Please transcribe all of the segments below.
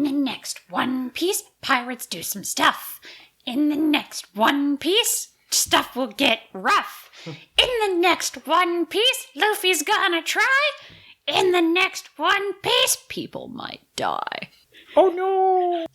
In the next One Piece, pirates do some stuff. In the next One Piece, stuff will get rough. In the next One Piece, Luffy's gonna try. In the next One Piece, people might die. Oh no!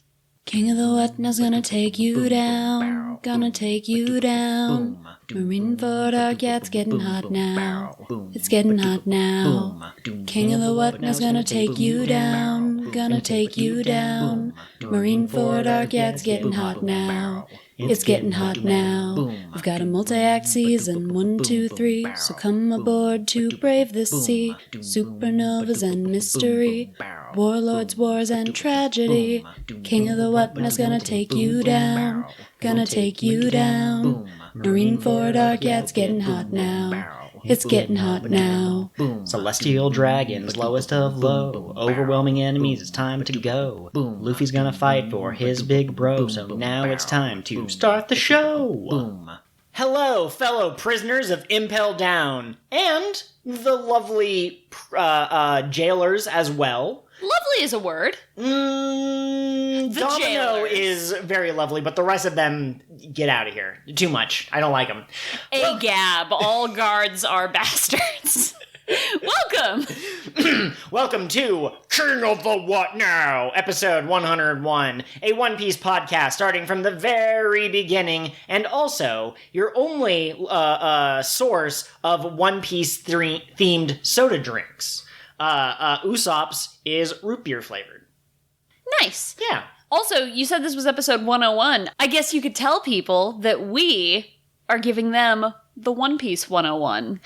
King of the What Now's gonna take you down. Gonna take you down. Marineford Arc, yeah, it's getting hot now. It's getting hot now. King of the What Now's gonna take you down. Gonna take you down. Marineford Arc, yeah, it's getting hot now. It's getting hot now. We've got a multi-act season, 1, 2, 3. So come aboard to brave this sea. Supernovas and mystery. Warlords, wars, and tragedy. King of the What Now's gonna take you down. Gonna take you down. Marineford Arc, yeah, it's getting hot now. It's getting hot now. Celestial dragons, lowest of low. Overwhelming enemies, it's time to go. Luffy's gonna fight for his big bro, so now it's time to start the show. Hello, fellow prisoners of Impel Down, and the lovely jailers as well. Lovely is a word. Domino jailers. is very lovely, but the rest of them, get out of here. Too much. I don't like them. Gab, all guards are bastards. Welcome! Welcome to King of the What Now, episode 101, a One Piece podcast starting from the very beginning, and also your only source of One Piece themed soda drinks. Usopp's is root beer flavored. Nice. Yeah. Also, you said this was episode 101. I guess you could tell people that we are giving them the One Piece 101.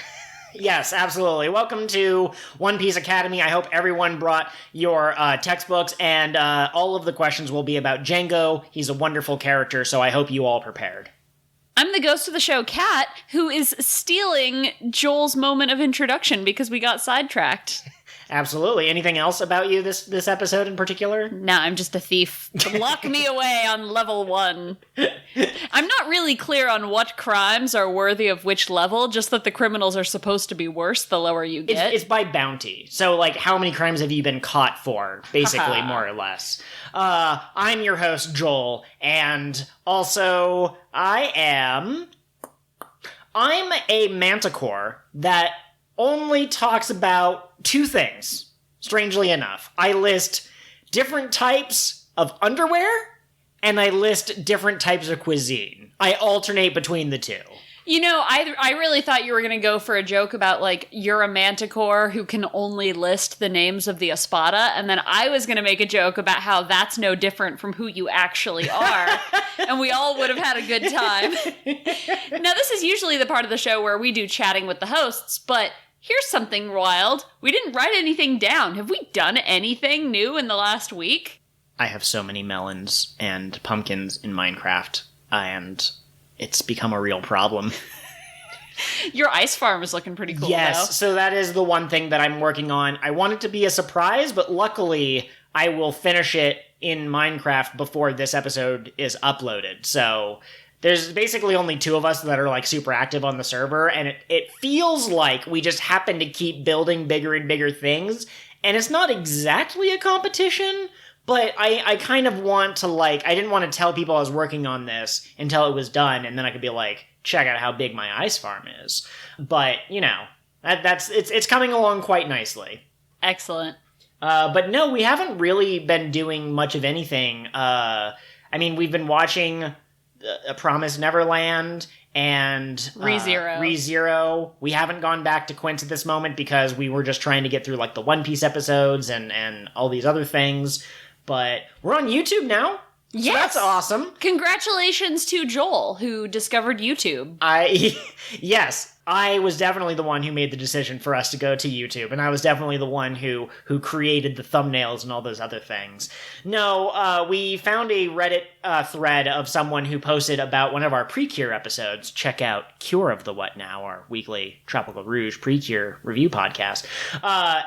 Yes, absolutely. Welcome to One Piece Academy. I hope everyone brought your textbooks, and all of the questions will be about Django. He's a wonderful character, so I hope you all prepared. I'm the ghost of the show, Kat, who is stealing Joel's moment of introduction because we got sidetracked. Absolutely. Anything else about you this episode in particular? Nah, I'm just a thief. Lock me away on level 1. I'm not really clear on what crimes are worthy of which level, just that the criminals are supposed to be worse the lower you get. It's by bounty. So, like, how many crimes have you been caught for, basically, more or less. I'm your host, Joel, and also, I'm a manticore that only talks about 2 things, strangely enough. I list different types of underwear, and I list different types of cuisine. I alternate between the 2. You know, I really thought you were going to go for a joke about, like, you're a manticore who can only list the names of the Espada, and then I was going to make a joke about how that's no different from who you actually are, and we all would have had a good time. Now, this is usually the part of the show where we do chatting with the hosts, but here's something wild. We didn't write anything down. Have we done anything new in the last week? I have so many melons and pumpkins in Minecraft, and it's become a real problem. Your ice farm is looking pretty cool, Yes, though. so that is the one thing that I'm working on. I want it to be a surprise, but luckily I will finish it in Minecraft before this episode is uploaded. So there's basically only 2 of us that are, like, super active on the server, and it feels like we just happen to keep building bigger and bigger things, and it's not exactly a competition, but I kind of want to, like, I didn't want to tell people I was working on this until it was done, and then I could be like, check out how big my ice farm is. But, you know, it's coming along quite nicely. Excellent. But no, we haven't really been doing much of anything. I mean, we've been watching A Promised Neverland and ReZero. We haven't gone back to Quince at this moment because we were just trying to get through, like, the One Piece episodes and all these other things. But we're on YouTube now. Yes. So that's awesome. Congratulations to Joel, who discovered YouTube. Yes, I was definitely the one who made the decision for us to go to YouTube, and I was definitely the one who created the thumbnails and all those other things. No, we found a Reddit thread of someone who posted about one of our Precure episodes. Check out Cure of the What Now, our weekly Tropical Rouge Precure review podcast.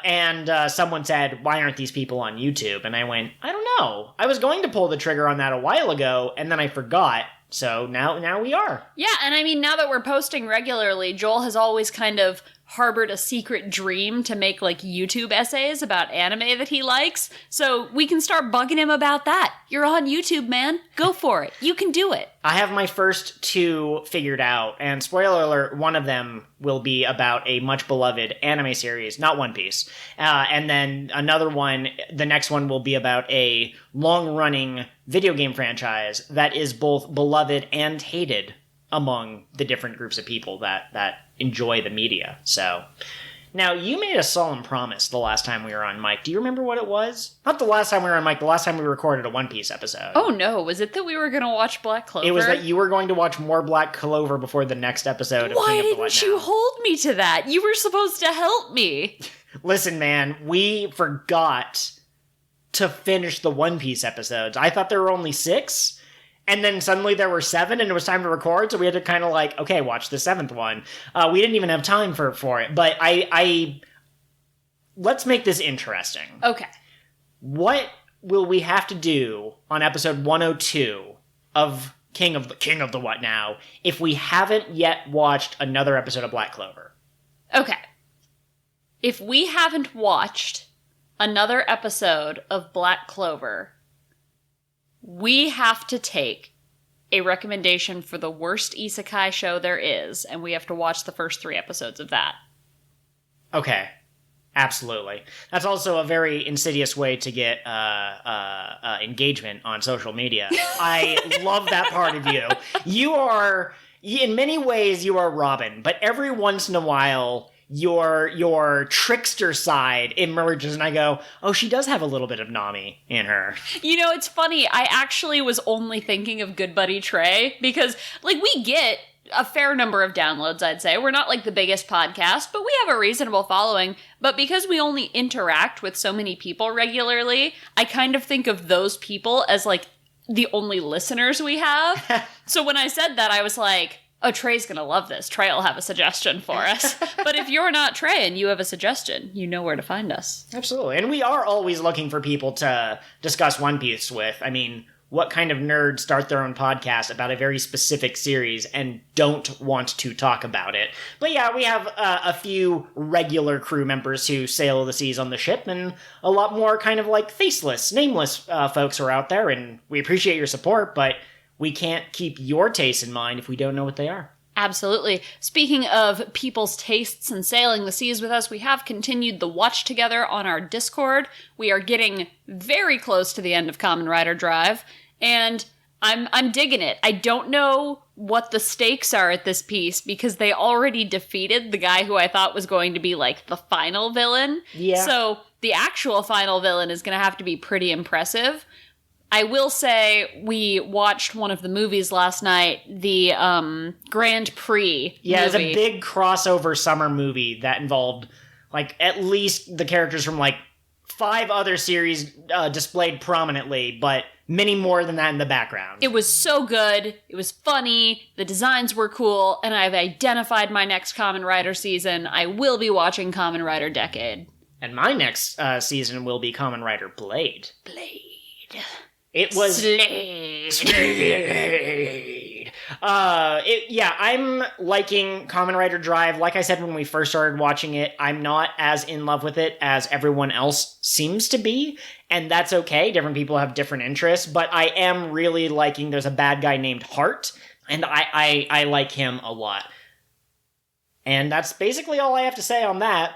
And someone said, why aren't these people on YouTube? And I went, I don't know. I was going to pull the trigger on that a while ago, and then I forgot. So now we are. Yeah, and I mean, now that we're posting regularly, Joel has always kind of harbored a secret dream to make like YouTube essays about anime that he likes. So we can start bugging him about that. You're on YouTube, man. Go for it. You can do it. I have my first 2 figured out, and spoiler alert, one of them will be about a much beloved anime series, not One Piece. And then another one, the next one will be about a long-running video game franchise that is both beloved and hated among the different groups of people that enjoy the media. So, now, you made a solemn promise the last time we were on mic. Do you remember what it was? Not the last time we were on mic, the last time we recorded a One Piece episode. Oh no, was it that we were going to watch Black Clover? It was that you were going to watch more Black Clover before the next episode of Why King of the What didn't you Now. hold me to that? You were supposed to help me. Listen, man, we forgot to finish the One Piece episodes. I thought there were only 6. And then suddenly there were 7, and it was time to record, so we had to kind of like, okay, watch the 7th one. We didn't even have time for it, but I let's make this interesting. Okay. What will we have to do on episode 102 of King of the What Now if we haven't yet watched another episode of Black Clover? Okay. If we haven't watched another episode of Black Clover, we have to take a recommendation for the worst isekai show there is, and we have to watch the first 3 episodes of that. Okay. Absolutely. That's also a very insidious way to get engagement on social media. I love that part of you. In many ways, you are Robin, but every once in a while, your trickster side emerges, and I go, oh, she does have a little bit of Nami in her. You know, it's funny. I actually was only thinking of Good Buddy Trey, because, like, we get a fair number of downloads, I'd say. We're not like the biggest podcast, but we have a reasonable following. But because we only interact with so many people regularly, I kind of think of those people as like the only listeners we have. So when I said that, I was like, oh, Trey's gonna love this. Trey will have a suggestion for us. But if you're not Trey and you have a suggestion, you know where to find us. Absolutely. And we are always looking for people to discuss One Piece with. I mean, what kind of nerds start their own podcast about a very specific series and don't want to talk about it? But yeah, we have a few regular crew members who sail the seas on the ship, and a lot more kind of like faceless, nameless folks are out there, and we appreciate your support, but we can't keep your tastes in mind if we don't know what they are. Absolutely. Speaking of people's tastes and sailing the seas with us, we have continued the watch together on our Discord. We are getting very close to the end of Kamen Rider Drive, and I'm digging it. I don't know what the stakes are at this piece, because they already defeated the guy who I thought was going to be like the final villain. Yeah. So the actual final villain is going to have to be pretty impressive. I will say we watched one of the movies last night, the Grand Prix Yeah, movie. it's a big crossover summer movie that involved like at least the characters from like 5 other series displayed prominently, but many more than that in the background. It was so good. It was funny. The designs were cool. And I've identified my next Kamen Rider season. I will be watching Kamen Rider Decade. And my next season will be Kamen Rider Blade. Blade. It was... Slade. Yeah, I'm liking Kamen Rider Drive. Like I said when we first started watching it, I'm not as in love with it as everyone else seems to be, and that's okay. Different people have different interests, but I am really liking, there's a bad guy named Heart, and I like him a lot. And that's basically all I have to say on that.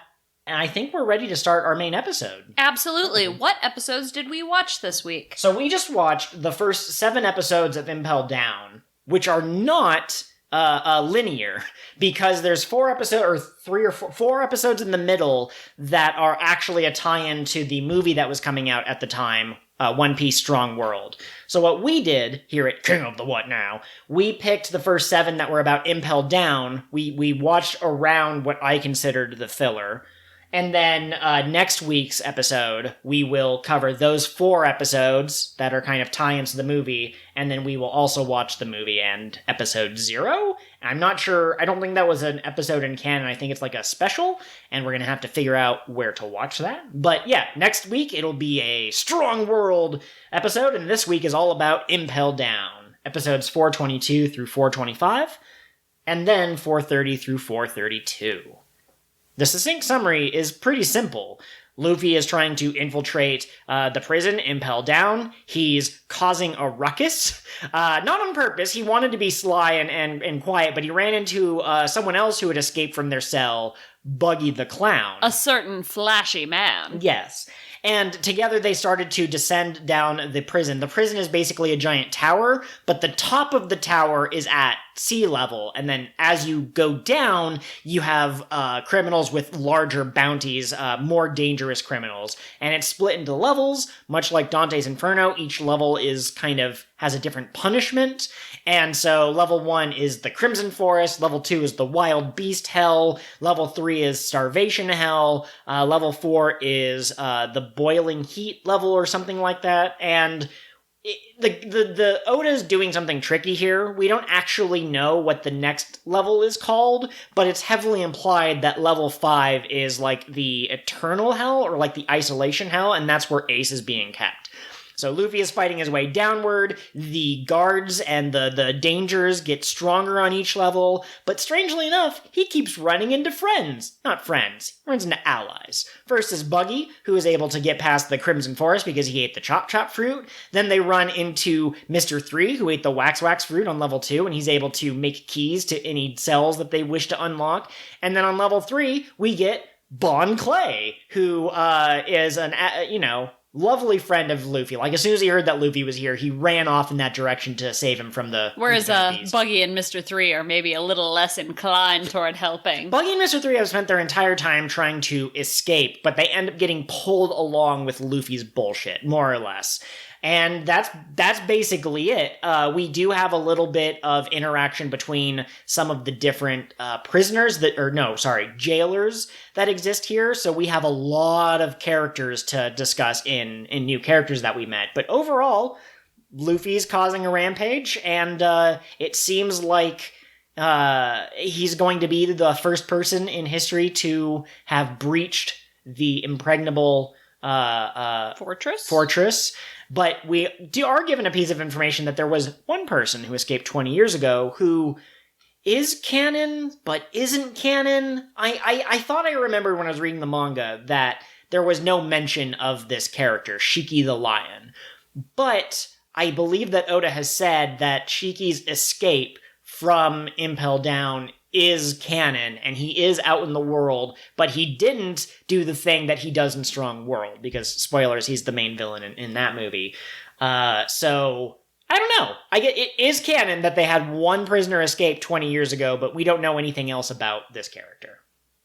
And I think we're ready to start our main episode. Absolutely. What episodes did we watch this week? So we just watched the first 7 episodes of Impel Down, which are not linear, because there's 4 episodes, or 3 or 4 episodes in the middle that are actually a tie-in to the movie that was coming out at the time, One Piece Strong World. So what we did here at King of the What Now, we picked the first 7 that were about Impel Down. We watched around what I considered the filler. And then next week's episode, we will cover those 4 episodes that are kind of tie-ins to the movie, and then we will also watch the movie and episode 0. I'm not sure, I don't think that was an episode in canon, I think it's like a special, and we're going to have to figure out where to watch that. But yeah, next week it'll be a Strong World episode, and this week is all about Impel Down, episodes 422 through 425, and then 430 through 432. The succinct summary is pretty simple. Luffy is trying to infiltrate the prison, Impel Down. He's causing a ruckus. Not on purpose. He wanted to be sly and quiet, but he ran into someone else who had escaped from their cell, Buggy the Clown. A certain flashy man. Yes. And together they started to descend down the prison. The prison is basically a giant tower, but the top of the tower is at sea level. And then as you go down, you have criminals with larger bounties, more dangerous criminals. And it's split into levels, much like Dante's Inferno. Each level is has a different punishment. And so level 1 is the Crimson Forest, level 2 is the Wild Beast Hell, level 3 is Starvation Hell, level 4 is the Boiling Heat level or something like that. And the Oda's doing something tricky here. We don't actually know what the next level is called, but it's heavily implied that level 5 is like the Eternal Hell or like the Isolation Hell, and that's where Ace is being kept. So Luffy is fighting his way downward, the guards and the dangers get stronger on each level, but strangely enough, he keeps running into friends. Not friends, he runs into allies. First is Buggy, who is able to get past the Crimson Forest because he ate the Chop Chop fruit. Then they run into Mr. 3, who ate the Wax Wax fruit on level 2, and he's able to make keys to any cells that they wish to unlock. And then on level 3, we get Bon Clay, who is lovely friend of Luffy. Like, as soon as he heard that Luffy was here, he ran off in that direction to save him from the... Whereas Buggy and Mr. 3 are maybe a little less inclined toward helping. Buggy and Mr. 3 have spent their entire time trying to escape, but they end up getting pulled along with Luffy's bullshit, more or less. And that's basically it. We do have a little bit of interaction between some of the different jailers that exist here. So we have a lot of characters to discuss in new characters that we met. But overall, Luffy's causing a rampage, and it seems like he's going to be the first person in history to have breached the impregnable fortress. But we are given a piece of information that there was one person who escaped 20 years ago who is canon, but isn't canon. I thought I remembered when I was reading the manga that there was no mention of this character, Shiki the Lion. But I believe that Oda has said that Shiki's escape from Impel Down is canon, and he is out in the world, but he didn't do the thing that he does in Strong World, because, spoilers, he's the main villain in that movie. So, I don't know. It is canon that they had one prisoner escape 20 years ago, but we don't know anything else about this character.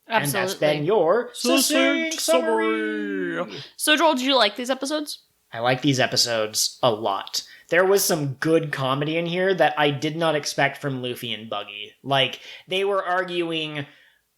Absolutely. And that's been your succinct summary. So, Joel, did you like these episodes? I like these episodes a lot. There was some good comedy in here that I did not expect from Luffy and Buggy. Like, they were arguing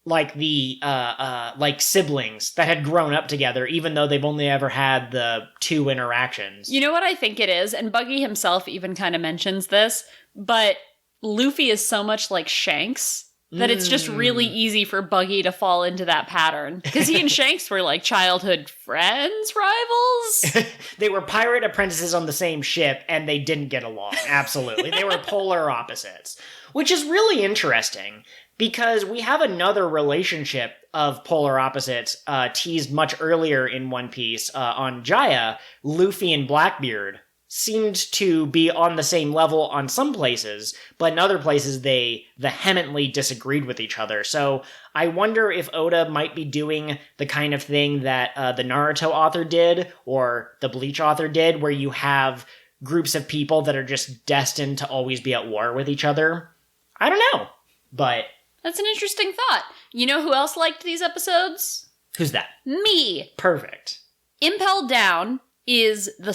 like the like siblings that had grown up together, even though they've only ever had the 2 interactions. You know what I think it is? And Buggy himself even kind of mentions this, but Luffy is so much like Shanks that it's just really easy for Buggy to fall into that pattern. Because he and Shanks were like childhood friends, rivals? They were pirate apprentices on the same ship, and they didn't get along. Absolutely. They were polar opposites. Which is really interesting, because we have another relationship of polar opposites teased much earlier in One Piece on Jaya. Luffy and Blackbeard seemed to be on the same level on some places, but in other places they vehemently disagreed with each other. So I wonder if Oda might be doing the kind of thing that the Naruto author did, or the Bleach author did, where you have groups of people that are just destined to always be at war with each other. I don't know, but... That's an interesting thought. You know who else liked these episodes? Who's that? Me! Perfect. Impel Down is the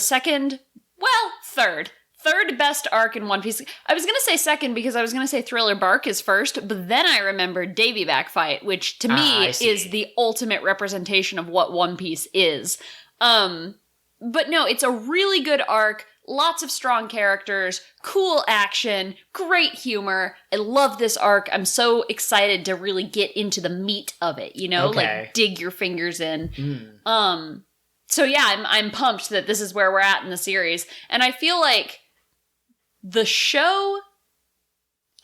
third best arc in One Piece. I was going to say second because I was going to say Thriller Bark is first, but then I remembered Davy Back Fight, which to me is the ultimate representation of what One Piece is. But no, it's a really good arc, lots of strong characters, cool action, great humor. I love this arc. I'm so excited to really get into the meat of it, like dig your fingers in. So yeah, I'm pumped that this is where we're at in the series. And I feel like the show,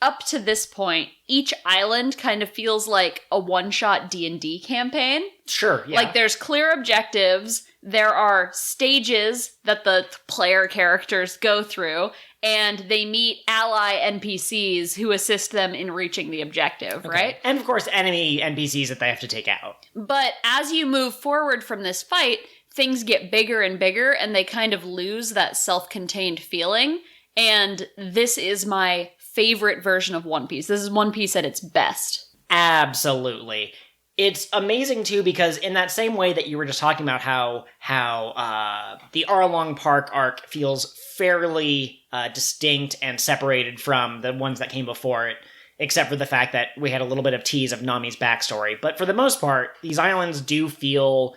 up to this point, each island kind of feels like a one-shot D&D campaign. Sure, yeah. Like, there's clear objectives, there are stages that the player characters go through, and they meet ally NPCs who assist them in reaching the objective, right? And, of course, enemy NPCs that they have to take out. But as you move forward from this fight, things get bigger and bigger, and they kind of lose that self-contained feeling, and this is my favorite version of One Piece. This is One Piece at its best. Absolutely. It's amazing, too, because in that same way that you were just talking about how the Arlong Park arc feels fairly distinct and separated from the ones that came before it, except for the fact that we had a little bit of tease of Nami's backstory. But for the most part, these islands do feel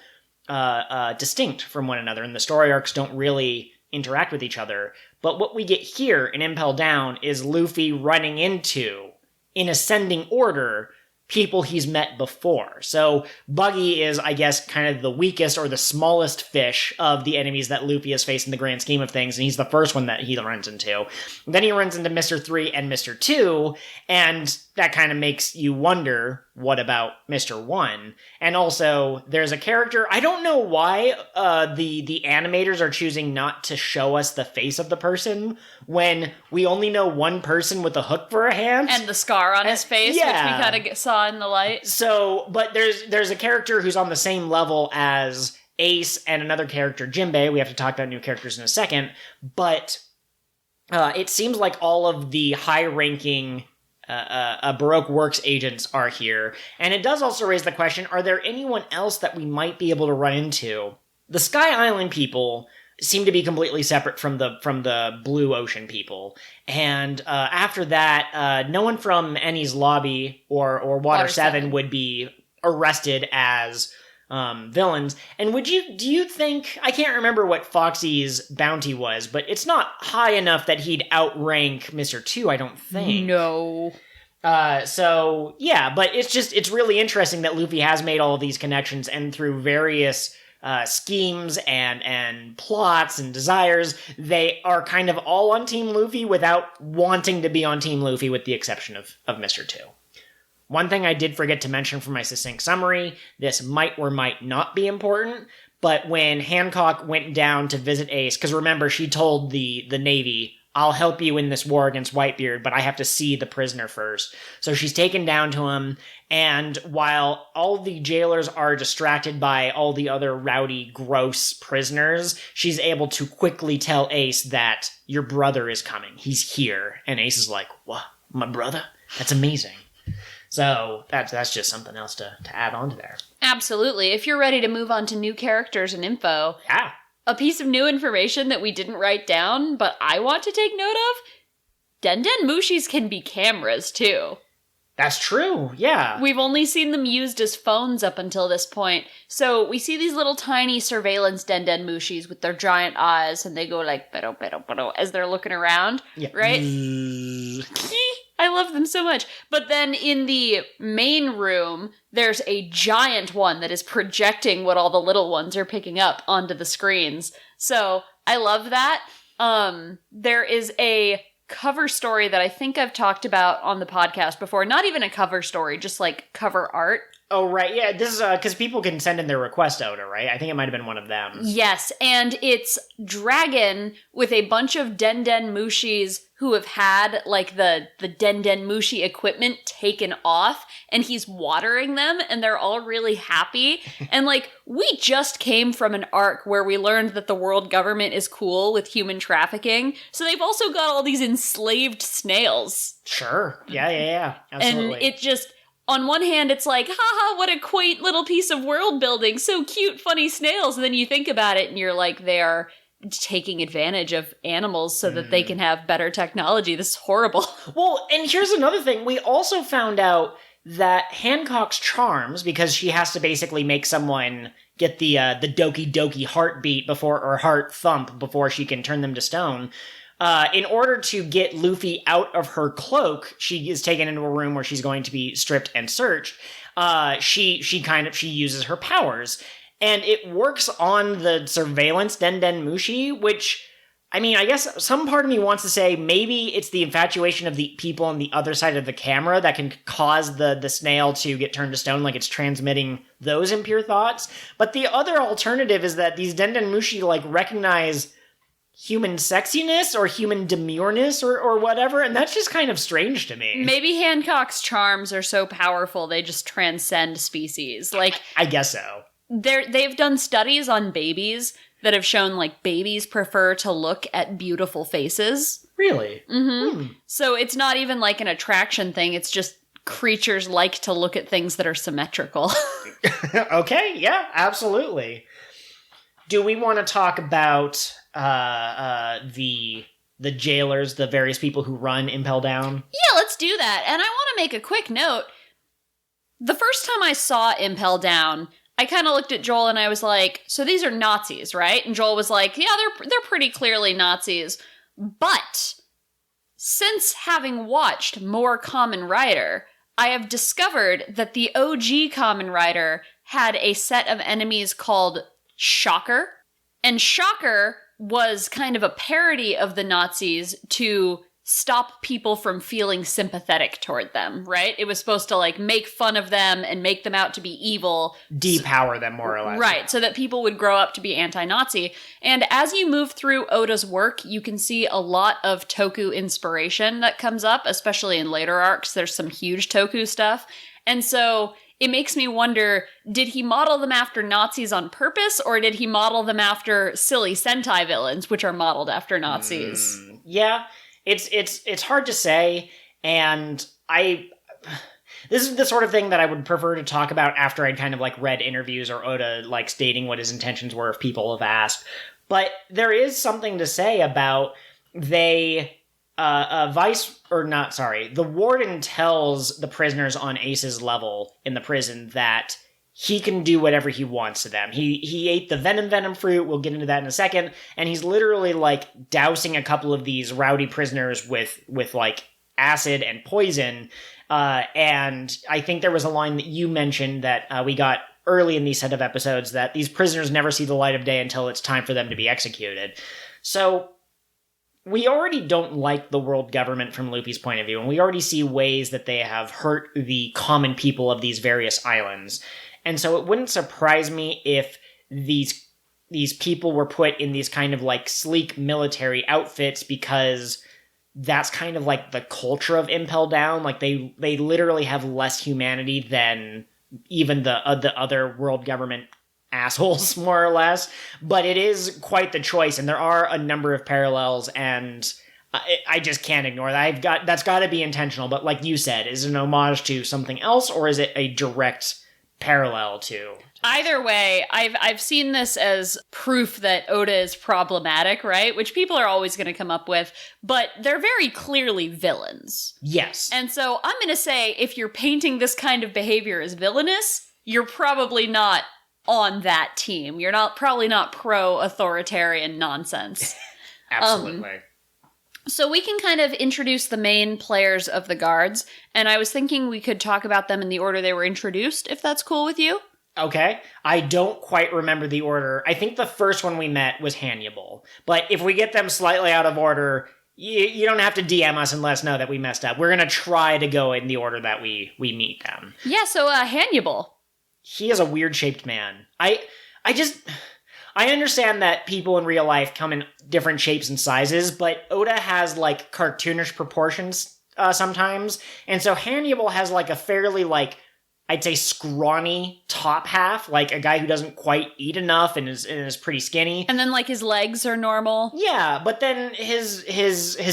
distinct from one another, and the story arcs don't really interact with each other. But what we get here in Impel Down is Luffy running into, in ascending order, people he's met before. So Buggy is, I guess, kind of the weakest or the smallest fish of the enemies that Luffy has faced in the grand scheme of things, and he's the first one that he runs into. Then he runs into Mr. 3 and Mr. 2, and that kind of makes you wonder, what about Mr. 1? And also, there's a character, I don't know why the animators are choosing not to show us the face of the person when we only know one person with a hook for a hand. And the scar on his face, which we kind of saw in the light. So, but there's a character who's on the same level as Ace and another character, Jinbei. We have to talk about new characters in a second. But it seems like all of the high-ranking Baroque Works agents are here. And it does also raise the question, are there anyone else that we might be able to run into? The Sky Island people seem to be completely separate from the Blue Ocean people. And after that, no one from Eni's Lobby or Water 7 would be arrested as villains. And do you think, I can't remember what Foxy's bounty was, but it's not high enough that he'd outrank Mr. 2, I don't think. No. So, yeah, but it's really interesting that Luffy has made all of these connections, and through various schemes and plots and desires, they are kind of all on Team Luffy without wanting to be on Team Luffy, with the exception of Mr. 2. One thing I did forget to mention for my succinct summary, this might or might not be important, but when Hancock went down to visit Ace, because remember, she told the Navy, I'll help you in this war against Whitebeard, but I have to see the prisoner first. So she's taken down to him, and while all the jailers are distracted by all the other rowdy, gross prisoners, she's able to quickly tell Ace that your brother is coming. He's here. And Ace is like, what? My brother? That's amazing. So that's just something else to add on to there. Absolutely. If you're ready to move on to new characters and info, a piece of new information that we didn't write down, but I want to take note of, Denden Mushis can be cameras, too. That's true, yeah. We've only seen them used as phones up until this point. So we see these little tiny surveillance Denden Mushis with their giant eyes, and they go like, pero, pero, pero, as they're looking around, right? I love them so much. But then in the main room, there's a giant one that is projecting what all the little ones are picking up onto the screens. So I love that. There is a cover story that I think I've talked about on the podcast before. Not even a cover story, just like cover art. Oh, right. Yeah, this is because people can send in their request out, right? I think it might have been one of them. Yes, and it's Dragon with a bunch of Denden Mushis who have had, like, the Denden Mushi equipment taken off, and he's watering them, and they're all really happy. And, like, we just came from an arc where we learned that the world government is cool with human trafficking, so they've also got all these enslaved snails. Sure. Yeah. Absolutely. And it just... On one hand, it's like, haha, what a quaint little piece of world building. So cute, funny snails. And then you think about it and you're like, they are taking advantage of animals so that they can have better technology. This is horrible. Well, and here's another thing. We also found out that Hancock's charms, because she has to basically make someone get the doki doki heartbeat or heart thump before she can turn them to stone. In order to get Luffy out of her cloak, she is taken into a room where she's going to be stripped and searched. She uses her powers, and it works on the surveillance Denden Mushi, which I mean, I guess some part of me wants to say maybe it's the infatuation of the people on the other side of the camera that can cause the snail to get turned to stone, like it's transmitting those impure thoughts. But the other alternative is that these Dendenmushi, like, recognize human sexiness or human demureness or whatever, and that's just kind of strange to me. Maybe Hancock's charms are so powerful they just transcend species. Like, I guess so. They've done studies on babies that have shown, like, babies prefer to look at beautiful faces. Really? Mm-hmm. So it's not even like an attraction thing, it's just creatures like to look at things that are symmetrical. Okay, yeah, absolutely. Do we want to talk about the jailers, the various people who run Impel Down? Yeah, let's do that. And I want to make a quick note. The first time I saw Impel Down, I kind of looked at Joel and I was like, so these are Nazis, right? And Joel was like, yeah, they're pretty clearly Nazis. But since having watched more Kamen Rider, I have discovered that the OG Kamen Rider had a set of enemies called Shocker. And Shocker was kind of a parody of the Nazis to stop people from feeling sympathetic toward them, right? It was supposed to, like, make fun of them and make them out to be evil. Depower them, more or less. Right, so that people would grow up to be anti-Nazi. And as you move through Oda's work, you can see a lot of Toku inspiration that comes up, especially in later arcs. There's some huge Toku stuff. And so it makes me wonder, did he model them after Nazis on purpose, or did he model them after silly Sentai villains, which are modeled after Nazis? Yeah. It's hard to say, and this is the sort of thing that I would prefer to talk about after I'd kind of, like, read interviews or Oda, like, stating what his intentions were if people have asked. But there is something to say about the warden tells the prisoners on Ace's level in the prison that he can do whatever he wants to them. He ate the venom fruit, we'll get into that in a second, and he's literally, like, dousing a couple of these rowdy prisoners with like, acid and poison, and I think there was a line that you mentioned that we got early in these set of episodes, that these prisoners never see the light of day until it's time for them to be executed. So we already don't like the world government from Luffy's point of view, and we already see ways that they have hurt the common people of these various islands. And so it wouldn't surprise me if these people were put in these kind of, like, sleek military outfits, because that's kind of like the culture of Impel Down. Like, they literally have less humanity than even the other world government assholes, more or less. But it is quite the choice, and there are a number of parallels, and I just can't ignore that. That's got to be intentional. But like you said, is it an homage to something else, or is it a direct parallel to? Either way, I've seen this as proof that Oda is problematic, right? Which people are always going to come up with, but they're very clearly villains. Yes. And so I'm going to say, if you're painting this kind of behavior as villainous, you're probably not on that team. You're probably not pro-authoritarian nonsense. Absolutely. So we can kind of introduce the main players of the guards, and I was thinking we could talk about them in the order they were introduced, if that's cool with you. Okay. I don't quite remember the order. I think the first one we met was Hannibal. But if we get them slightly out of order, you don't have to DM us and let us know that we messed up. We're going to try to go in the order that we meet them. Yeah, so Hannibal. He is a weird-shaped man. I understand that people in real life come in different shapes and sizes, but Oda has, like, cartoonish proportions sometimes. And so Hannibal has, like, a fairly, like, I'd say scrawny top half, like a guy who doesn't quite eat enough and is pretty skinny. And then, like, his legs are normal. Yeah, but then his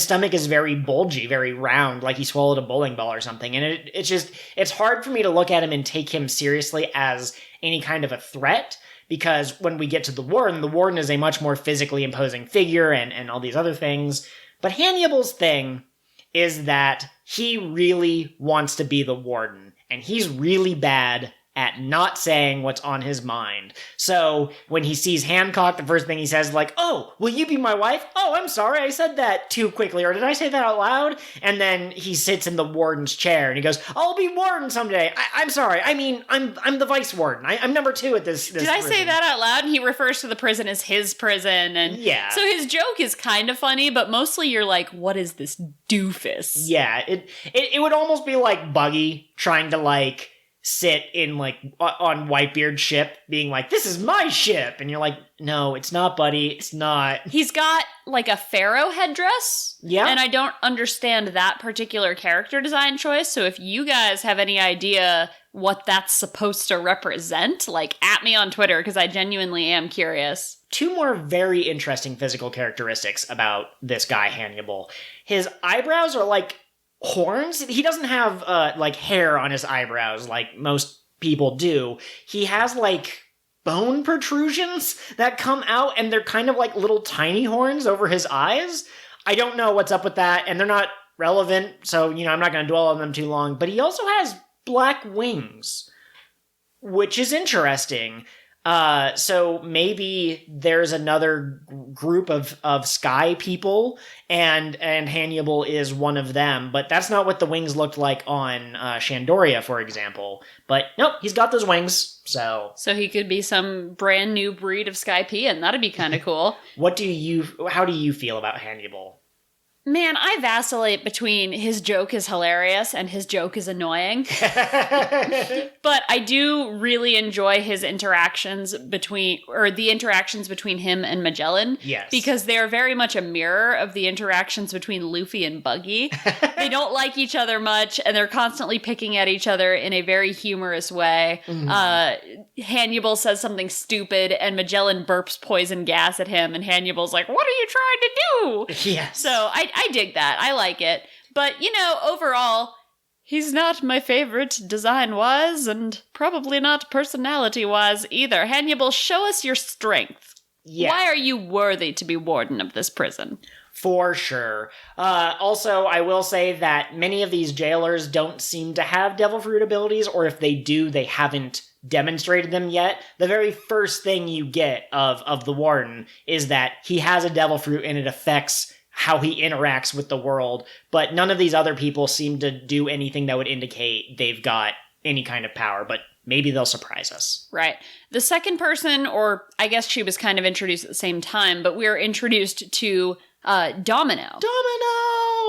stomach is very bulgy, very round, like he swallowed a bowling ball or something. And it's hard for me to look at him and take him seriously as any kind of a threat, because when we get to the warden is a much more physically imposing figure and all these other things. But Hannibal's thing is that he really wants to be the warden. And he's really bad at not saying what's on his mind. So when he sees Hancock, the first thing he says is like, "Oh, will you be my wife? Oh, I'm sorry, I said that too quickly, or did I say that out loud?" And then he sits in the warden's chair and he goes, "I'll be warden someday. I'm sorry. I mean, I'm the vice warden. I'm number 2 at this Did I say that out loud? And he refers to the prison as his prison, and yeah. So his joke is kind of funny, but mostly you're like, what is this doofus? Yeah, it would almost be like Buggy trying to like sit in like on Whitebeard's ship being like, "This is my ship," and you're like, "No, it's not, buddy, it's not." He's got like a pharaoh headdress, Yeah, and I don't understand that particular character design choice, so if you guys have any idea what that's supposed to represent, like, at me on Twitter, because I genuinely am curious. 2 more very interesting physical characteristics about this guy Hannibal. His eyebrows are like horns. He doesn't have like hair on his eyebrows like most people do. He has like bone protrusions that come out, and they're kind of like little tiny horns over his eyes. I don't know what's up with that, and they're not relevant, so I'm not going to dwell on them too long. But he also has black wings, which is interesting. So maybe there's another group of sky people, and Hannibal is one of them, but that's not what the wings looked like on Shandoria, for example. But nope, he's got those wings, so... So he could be some brand new breed of Skypean. That'd be kind of cool. How do you feel about Hannibal? Man, I vacillate between his joke is hilarious and his joke is annoying. But I do really enjoy his interactions between him and Magellan. Yes. Because they're very much a mirror of the interactions between Luffy and Buggy. They don't like each other much, and they're constantly picking at each other in a very humorous way. Mm-hmm. Hannibal says something stupid, and Magellan burps poison gas at him, and Hannibal's like, "What are you trying to do?" Yes. So I dig that. I like it. But, overall, he's not my favorite design-wise, and probably not personality-wise either. Hannibal, show us your strength. Yeah. Why are you worthy to be warden of this prison? For sure. Also, I will say that many of these jailers don't seem to have devil fruit abilities, or if they do, they haven't demonstrated them yet. The very first thing you get of the warden is that he has a devil fruit and it affects how he interacts with the world, but none of these other people seem to do anything that would indicate they've got any kind of power, but maybe they'll surprise us. Right. The second person, or I guess she was kind of introduced at the same time, but we were introduced to Domino.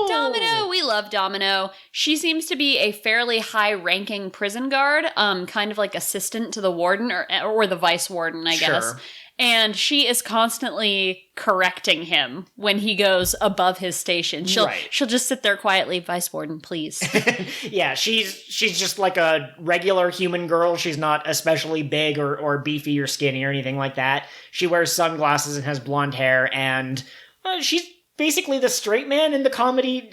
Domino! We love Domino. She seems to be a fairly high-ranking prison guard, kind of like assistant to the warden, or the vice warden, I guess. Sure. And she is constantly correcting him when he goes above his station. She'll just sit there quietly, "Vice Warden, please." Yeah, she's just like a regular human girl. She's not especially big or beefy or skinny or anything like that. She wears sunglasses and has blonde hair, and she's basically the straight man in the comedy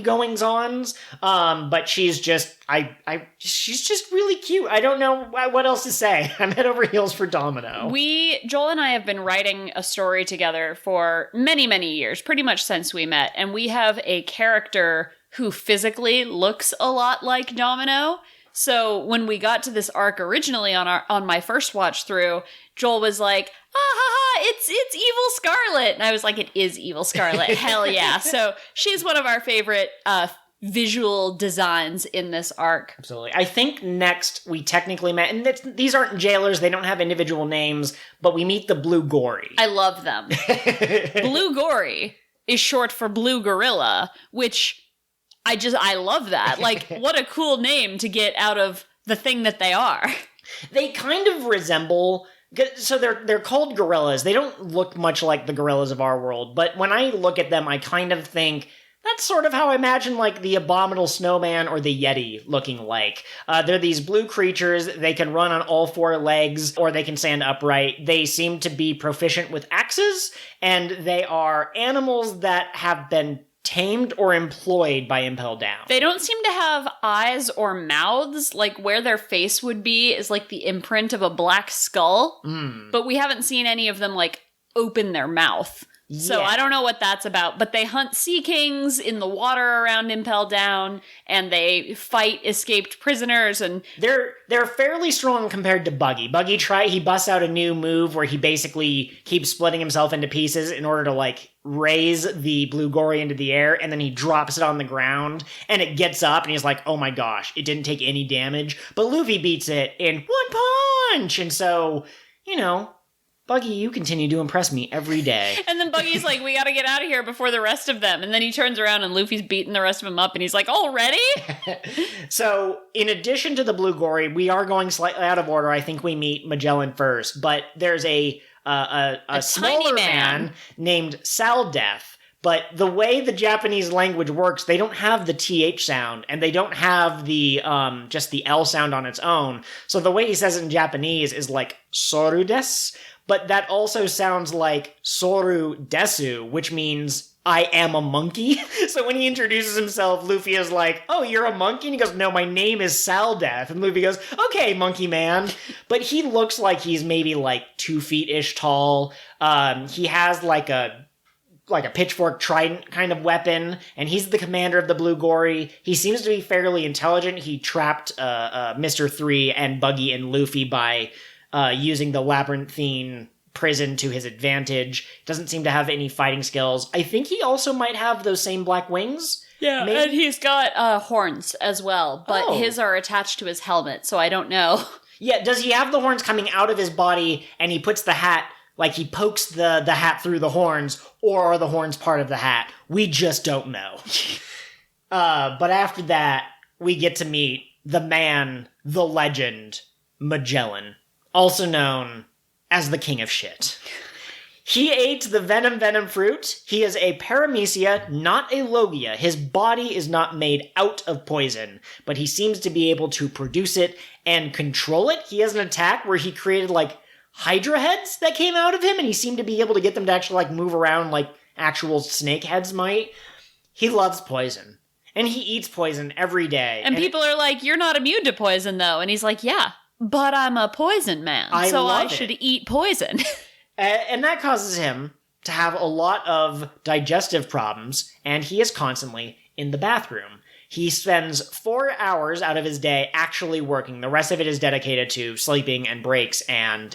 goings-ons. But she's just she's just really cute. I don't know what else to say. I'm head over heels for Domino. Joel and I have been writing a story together for many, many years, pretty much since we met, and we have a character who physically looks a lot like Domino. So when we got to this arc originally on my first watch through, Joel was like, it's Evil Scarlet. And I was like, it is Evil Scarlet. Hell yeah. So she's one of our favorite visual designs in this arc. Absolutely. I think next we technically met, and these aren't jailers, they don't have individual names, but we meet the Blue Gory. I love them. Blue Gory is short for Blue Gorilla, which I love that. Like, what a cool name to get out of the thing that they are. They kind of resemble... So they're called gorillas. They don't look much like the gorillas of our world, but when I look at them, I kind of think... That's sort of how I imagine, like, the Abominable Snowman or the Yeti looking like. They're these blue creatures. They can run on all 4 legs, or they can stand upright. They seem to be proficient with axes, and they are animals that have been tamed or employed by Impel Down. They don't seem to have eyes or mouths. Like, where their face would be is, like, the imprint of a black skull. But we haven't seen any of them, like, open their mouth. So Yeah. I don't know what that's about, but they hunt sea kings in the water around Impel Down, and they fight escaped prisoners, and They're fairly strong compared to Buggy. He busts out a new move where he basically keeps splitting himself into pieces in order to like raise the Blue Gory into the air, and then he drops it on the ground, and it gets up, and he's like, oh my gosh, it didn't take any damage. But Luffy beats it in one punch, and so, Buggy, you continue to impress me every day. And then Buggy's like, we gotta get out of here before the rest of them. And then he turns around and Luffy's beating the rest of them up and he's like, already? So, in addition to the Blue Gory, we are going slightly out of order. I think we meet Magellan first, but there's a smaller man named Saldeath. But the way the Japanese language works, they don't have the TH sound, and they don't have the just the L sound on its own. So the way he says it in Japanese is like soru desu, but that also sounds like soru desu, which means I am a monkey. So when he introduces himself, Luffy is like, oh, you're a monkey? And he goes, no, my name is Saldeath. And Luffy goes, okay, monkey man. But he looks like he's maybe like 2 feet-ish tall. He has like a pitchfork trident kind of weapon, and he's the commander of the Blue Gory. He seems to be fairly intelligent. He trapped Mr. 3 and Buggy and Luffy by using the labyrinthine prison to his advantage. Doesn't seem to have any fighting skills. I think he also might have those same black wings. Yeah, maybe? and he's got horns as well, but his are attached to his helmet, so I don't know. Yeah, does he have the horns coming out of his body, and he puts the hat... like, he pokes the hat through the horns, or are the horns part of the hat? We just don't know. But after that, we get to meet the man, the legend, Magellan, also known as the King of Shit. He ate the venom fruit. He is a paramecia, not a logia. His body is not made out of poison, but he seems to be able to produce it and control it. He has an attack where he created, like, Hydra heads that came out of him, and he seemed to be able to get them to actually, like, move around like actual snake heads might. He loves poison. And he eats poison every day. And people are like, you're not immune to poison, though. And he's like, yeah, but I'm a poison man, so I should eat poison. And that causes him to have a lot of digestive problems, and he is constantly in the bathroom. He spends 4 hours out of his day actually working. The rest of it is dedicated to sleeping and breaks and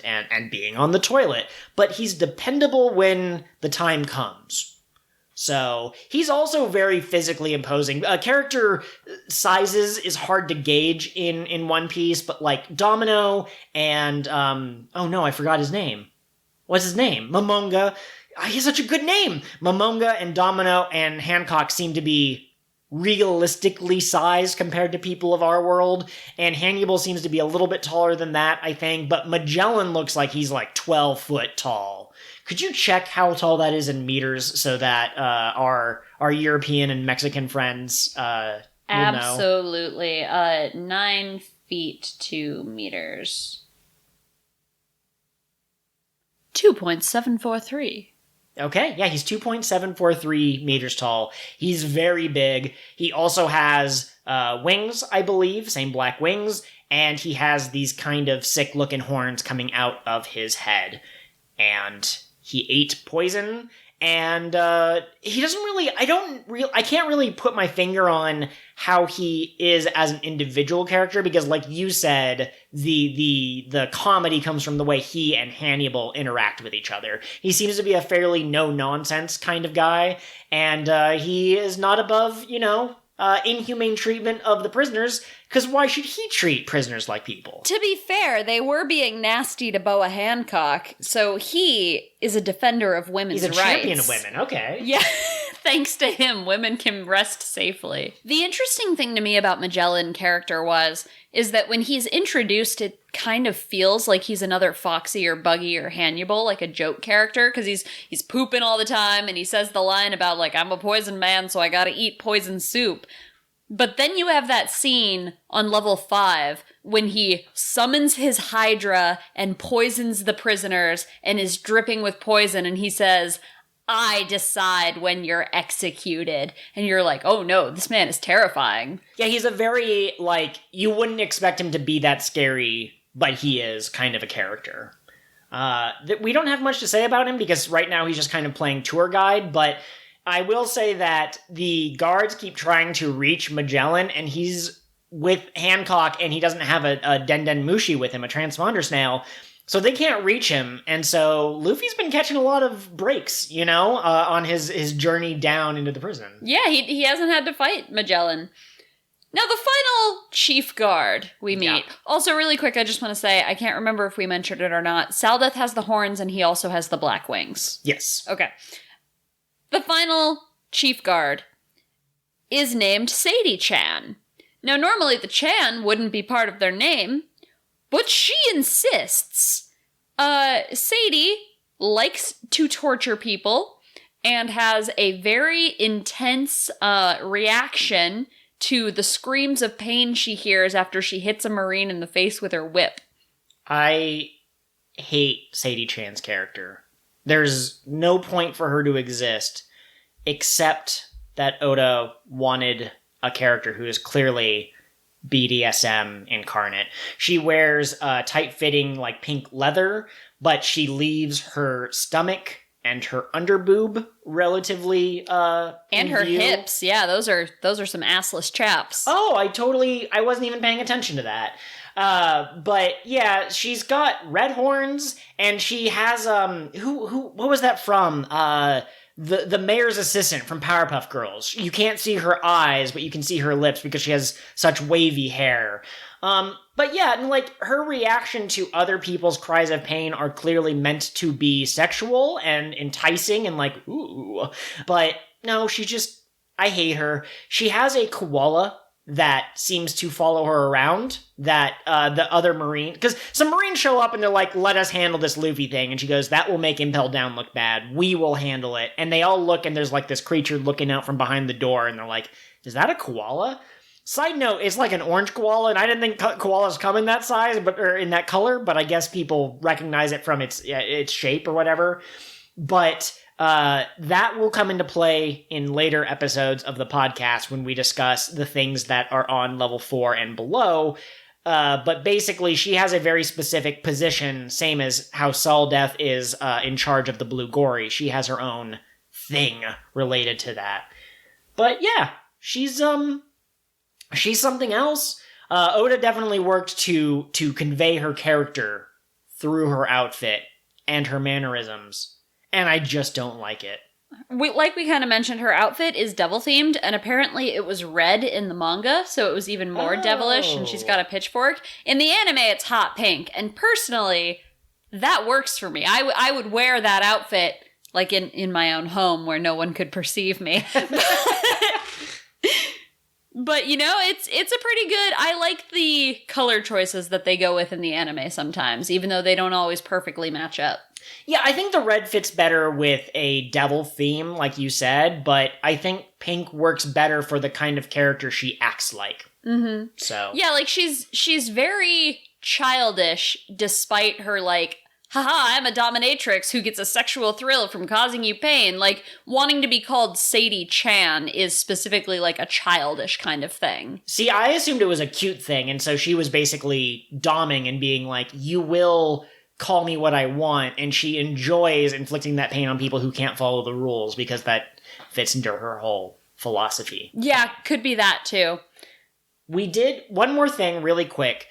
being on the toilet. But he's dependable when the time comes. So he's also very physically imposing. Character sizes is hard to gauge in One Piece, but like Domino and oh no, I forgot his name. What's his name? Momonga. He has such a good name. Momonga and Domino and Hancock seem to be realistically sized compared to people of our world, and Hannibal seems to be a little bit taller than that, I think, but Magellan looks like he's like 12 foot tall. Could you check how tall that is in meters so that our European and Mexican friends will Absolutely. 9 feet 2 meters. 2.743. Okay, yeah, he's 2.743 meters tall. He's very big. He also has wings, I believe, same black wings, and he has these kind of sick-looking horns coming out of his head. And he ate poison, and he doesn't really... I can't really put my finger on how he is as an individual character, because like you said, the comedy comes from the way he and Hannibal interact with each other. He seems to be a fairly no-nonsense kind of guy, and he is not above, inhumane treatment of the prisoners, because why should he treat prisoners like people? To be fair, they were being nasty to Boa Hancock, so he is a defender of women's rights. He's a champion of women, okay. Yeah, thanks to him, women can rest safely. The interesting thing to me about Magellan character is that when he's introduced, it kind of feels like he's another Foxy or Buggy or Hannibal, like a joke character, because he's pooping all the time, and he says the line about, like, I'm a poison man, so I gotta eat poison soup. But then you have that scene on level 5 when he summons his Hydra and poisons the prisoners and is dripping with poison, and he says, I decide when you're executed. And you're like, oh no, this man is terrifying. Yeah, he's a very, like, you wouldn't expect him to be that scary, but he is kind of a character. We don't have much to say about him because right now he's just kind of playing tour guide, but I will say that the guards keep trying to reach Magellan, and he's with Hancock, and he doesn't have a Den Mushi with him, a transponder snail, so they can't reach him, and so Luffy's been catching a lot of breaks, on his journey down into the prison. Yeah, he hasn't had to fight Magellan. Now, the final chief guard we meet. Yeah. Also, really quick, I just want to say, I can't remember if we mentioned it or not. Saldeth has the horns, and he also has the black wings. Yes. Okay. The final chief guard is named Sadie-chan. Now, normally the Chan wouldn't be part of their name, but she insists. Sadie likes to torture people and has a very intense reaction to the screams of pain she hears after she hits a Marine in the face with her whip. I hate Sadie Chan's character. There's no point for her to exist except that Oda wanted a character who is clearly BDSM incarnate. She wears tight-fitting, pink leather, but she leaves her stomach and her underboob relatively and her view. Hips. Yeah, those are some assless chaps. Oh, I wasn't even paying attention to that. But yeah, she's got red horns, and she has what was that from? The mayor's assistant from Powerpuff Girls. You can't see her eyes, but you can see her lips because she has such wavy hair. But yeah, and her reaction to other people's cries of pain are clearly meant to be sexual and enticing and ooh. But no, I hate her. She has a koala that seems to follow her around, that the other Marine... Because some Marines show up and they're like, let us handle this Luffy thing. And she goes, that will make Impel Down look bad. We will handle it. And they all look, and there's this creature looking out from behind the door, and they're like, is that a koala? Side note, it's like an orange koala, and I didn't think koalas come in that size, or in that color, but I guess people recognize it from its shape or whatever. But that will come into play in later episodes of the podcast when we discuss the things that are on level 4 and below. But basically, she has a very specific position, same as how Saldeth is in charge of the Blue Gory. She has her own thing related to that. But yeah, she's something else. Oda definitely worked to convey her character through her outfit and her mannerisms, and I just don't like it. We kind of mentioned, her outfit is devil-themed, and apparently it was red in the manga, so it was even more devilish, and she's got a pitchfork. In the anime, it's hot pink, and personally, that works for me. I would wear that outfit, in my own home, where no one could perceive me. But, it's a pretty good... I like the color choices that they go with in the anime sometimes, even though they don't always perfectly match up. Yeah, I think the red fits better with a devil theme, like you said, but I think pink works better for the kind of character she acts like. Mm-hmm. So... Yeah, she's very childish, despite her, haha, I'm a dominatrix who gets a sexual thrill from causing you pain. Wanting to be called Sadie-chan is specifically, a childish kind of thing. See, I assumed it was a cute thing, and so she was basically doming and being you will call me what I want, and she enjoys inflicting that pain on people who can't follow the rules, because that fits into her whole philosophy. Yeah, could be that, too. We did one more thing really quick.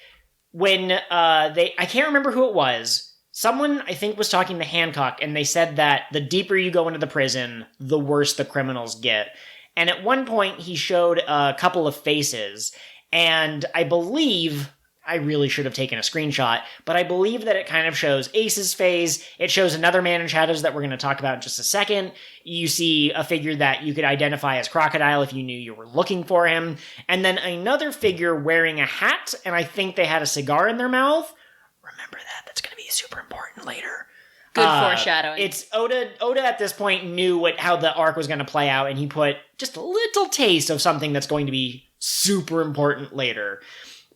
When I can't remember who it was, someone, I think, was talking to Hancock, and they said that the deeper you go into the prison, the worse the criminals get. And at one point, he showed a couple of faces, and I believe... I really should have taken a screenshot, but I believe that it kind of shows Ace's face. It shows another man in shadows that we're going to talk about in just a second. You see a figure that you could identify as Crocodile if you knew you were looking for him. And then another figure wearing a hat, and I think they had a cigar in their mouth. Remember that. That's going to be super important later. Good foreshadowing. It's Oda at this point knew how the arc was going to play out, and he put just a little taste of something that's going to be super important later.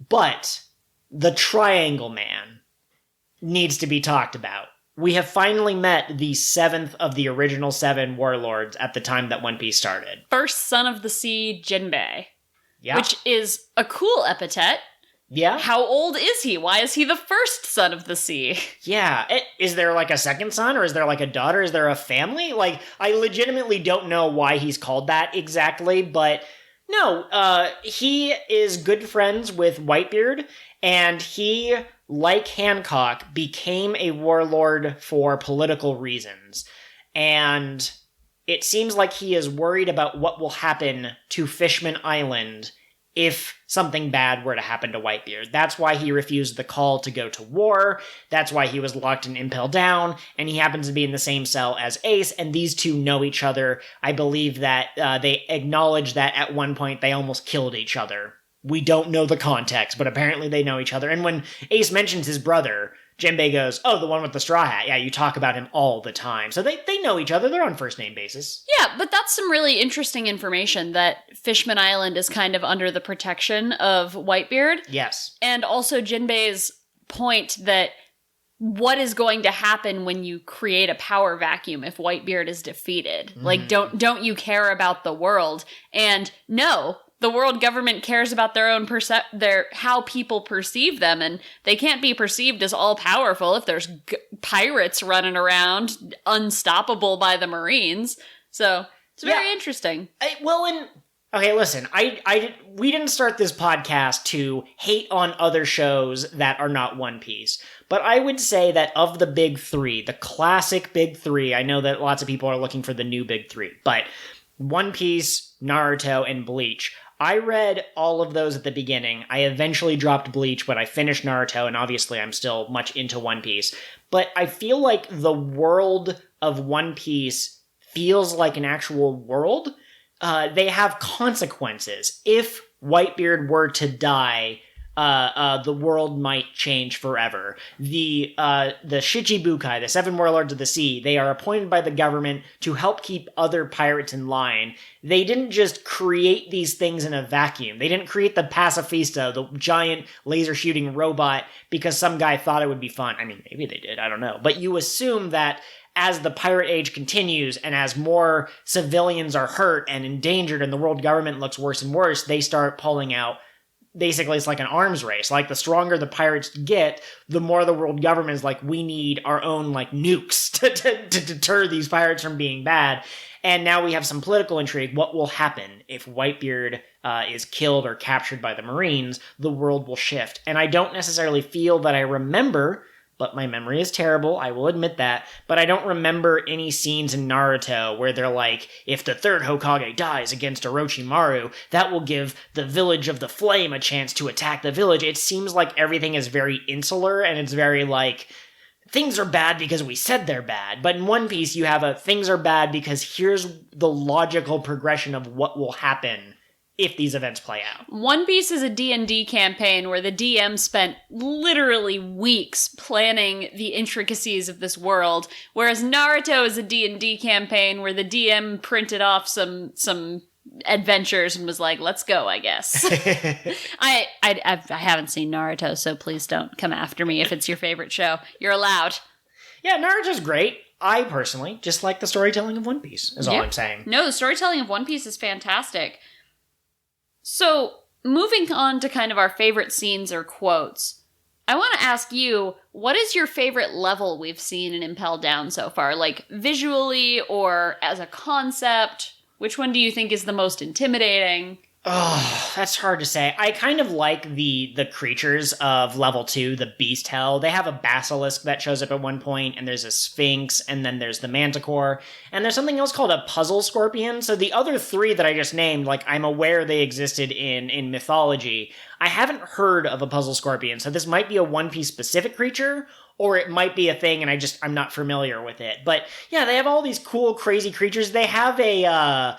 But... the Triangle Man needs to be talked about. We have finally met the 7th of the original 7 warlords at the time that One Piece started. First Son of the Sea Jinbei. Yeah. Which is a cool epithet, Yeah? How old is he? Why is he the first son of the sea? Yeah. Is there like a second son, or is there like a daughter? Is there a family? Like, I legitimately don't know why he's called that exactly, but no, he is good friends with Whitebeard, and he, like Hancock, became a warlord for political reasons. And it seems like he is worried about what will happen to Fishman Island if something bad were to happen to Whitebeard. That's why he refused the call to go to war. That's why he was locked in Impel Down, and he happens to be in the same cell as Ace, and these two know each other. I believe that they acknowledge that at one point they almost killed each other. We don't know the context, but apparently they know each other. And when Ace mentions his brother, Jinbei goes, oh, the one with the straw hat. Yeah, you talk about him all the time. So they know each other. They're on first name basis. Yeah, but that's some really interesting information that Fishman Island is kind of under the protection of Whitebeard. Yes. And also Jinbei's point that what is going to happen when you create a power vacuum if Whitebeard is defeated? Like, don't you care about the world? And no, the world government cares about their own how people perceive them, and they can't be perceived as all powerful if there's pirates running around unstoppable by the Marines. So it's very interesting. Okay, listen, we didn't start this podcast to hate on other shows that are not One Piece, but I would say that of the big three, the classic big three, I know that lots of people are looking for the new big three, but One Piece, Naruto, and Bleach, I read all of those at the beginning. I eventually dropped Bleach, but I finished Naruto, and obviously I'm still much into One Piece. But I feel like the world of One Piece feels like an actual world. They have consequences. If Whitebeard were to die, the world might change forever. The Shichibukai, the Seven Warlords of the Sea, they are appointed by the government to help keep other pirates in line. They didn't just create these things in a vacuum. They didn't create the Pacifista, the giant laser-shooting robot, because some guy thought it would be fun. I mean, maybe they did, I don't know. But you assume that as the pirate age continues and as more civilians are hurt and endangered and the world government looks worse and worse, they start pulling out. Basically, it's like an arms race. Like, the stronger the pirates get, the more the world government is like, we need our own, like, nukes to deter these pirates from being bad. And now we have some political intrigue. What will happen if Whitebeard is killed or captured by the Marines? The world will shift. And I don't necessarily feel that I remember, but my memory is terrible, I will admit that, but I don't remember any scenes in Naruto where they're like, if the third Hokage dies against Orochimaru, that will give the village of the flame a chance to attack the village. It seems like everything is very insular, and it's very like, things are bad because we said they're bad. But in One Piece, you have a things are bad because here's the logical progression of what will happen if these events play out. One Piece is a D&D campaign where the DM spent literally weeks planning the intricacies of this world, whereas Naruto is a D&D campaign where the DM printed off some adventures and was like, let's go, I guess. I haven't seen Naruto, so please don't come after me if it's your favorite show. You're allowed. Yeah, Naruto's great. I personally just like the storytelling of One Piece, is all I'm saying. No, the storytelling of One Piece is fantastic. So, moving on to kind of our favorite scenes or quotes, I want to ask you, what is your favorite level we've seen in Impel Down so far? Like, visually or as a concept? Which one do you think is the most intimidating? Oh, that's hard to say. I kind of like the creatures of level 2, the Beast Hell. They have a basilisk that shows up at one point, and there's a sphinx, and then there's the manticore, and there's something else called a puzzle scorpion. So the other 3 that I just named, like, I'm aware they existed in mythology. I haven't heard of a puzzle scorpion, so this might be a One Piece specific creature, or it might be a thing and I'm not familiar with it. But yeah, they have all these cool, crazy creatures. They have a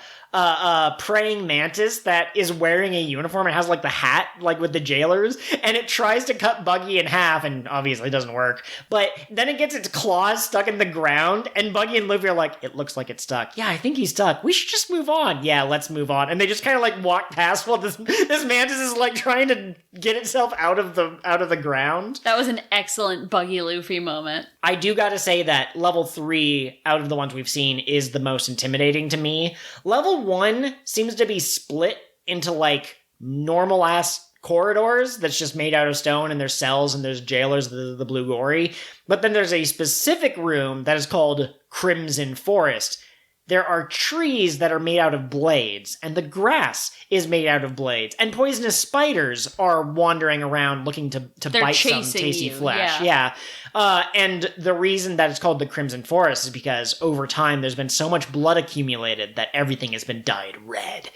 praying mantis that is wearing a uniform and has like the hat, like with the jailers, and it tries to cut Buggy in half, and obviously it doesn't work. But then it gets its claws stuck in the ground, and Buggy and Luffy are like, it looks like it's stuck. Yeah, I think he's stuck. We should just move on. Yeah, let's move on. And they just kind of like walk past while this mantis is like trying to get itself out of the ground. That was an excellent Buggy Luffy moment. I do gotta say that level 3, out of the ones we've seen, is the most intimidating to me. Level 1 seems to be split into like normal ass corridors that's just made out of stone, and there's cells and there's jailers, the blue gory. But then there's a specific room that is called Crimson Forest. There are trees that are made out of blades, and the grass is made out of blades, and poisonous spiders are wandering around looking to bite some tasty flesh. Yeah. And the reason that it's called the Crimson Forest is because over time there's been so much blood accumulated that everything has been dyed red.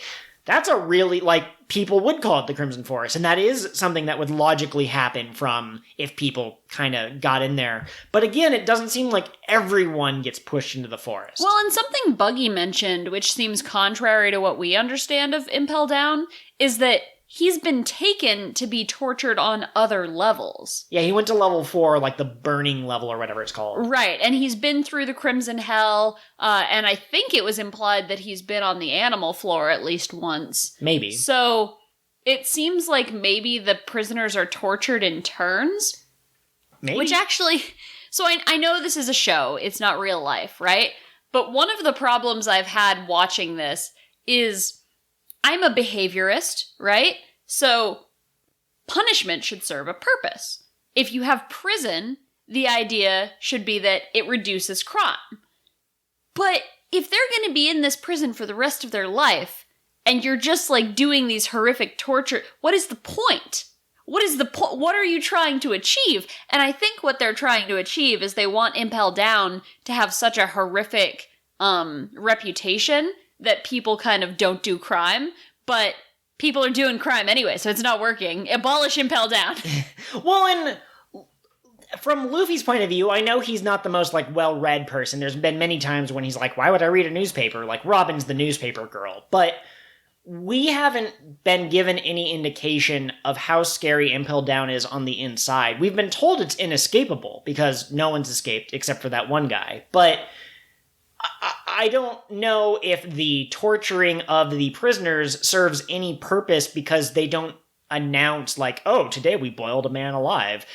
That's a really, people would call it the Crimson Forest, and that is something that would logically happen from if people kind of got in there. But again, it doesn't seem like everyone gets pushed into the forest. Well, and something Buggy mentioned, which seems contrary to what we understand of Impel Down, is that he's been taken to be tortured on other levels. Yeah, he went to level 4, like the burning level or whatever it's called. Right, and he's been through the Crimson Hell, and I think it was implied that he's been on the animal floor at least once. Maybe. So it seems like maybe the prisoners are tortured in turns. Maybe. Which actually... So I know this is a show, it's not real life, right? But one of the problems I've had watching this is... I'm a behaviorist, right? So punishment should serve a purpose. If you have prison, the idea should be that it reduces crime. But if they're going to be in this prison for the rest of their life, and you're just doing these horrific torture, what is the point? What is the point? What are you trying to achieve? And I think what they're trying to achieve is they want Impel Down to have such a horrific reputation that people kind of don't do crime, but people are doing crime anyway, so it's not working. Abolish Impel Down. Well, and from Luffy's point of view, I know he's not the most, well-read person. There's been many times when he's like, why would I read a newspaper? Robin's the newspaper girl. But we haven't been given any indication of how scary Impel Down is on the inside. We've been told it's inescapable, because no one's escaped except for that one guy. But I don't know if the torturing of the prisoners serves any purpose because they don't announce, oh, today we boiled a man alive.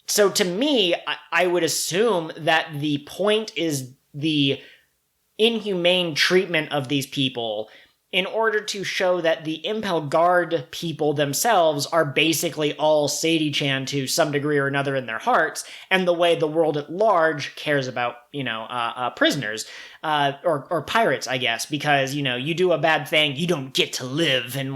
So to me, I would assume that the point is the inhumane treatment of these people in order to show that the Impel Guard people themselves are basically all Sadie-chan to some degree or another in their hearts, and the way the world at large cares about, prisoners, or pirates, I guess, because, you do a bad thing, you don't get to live, and,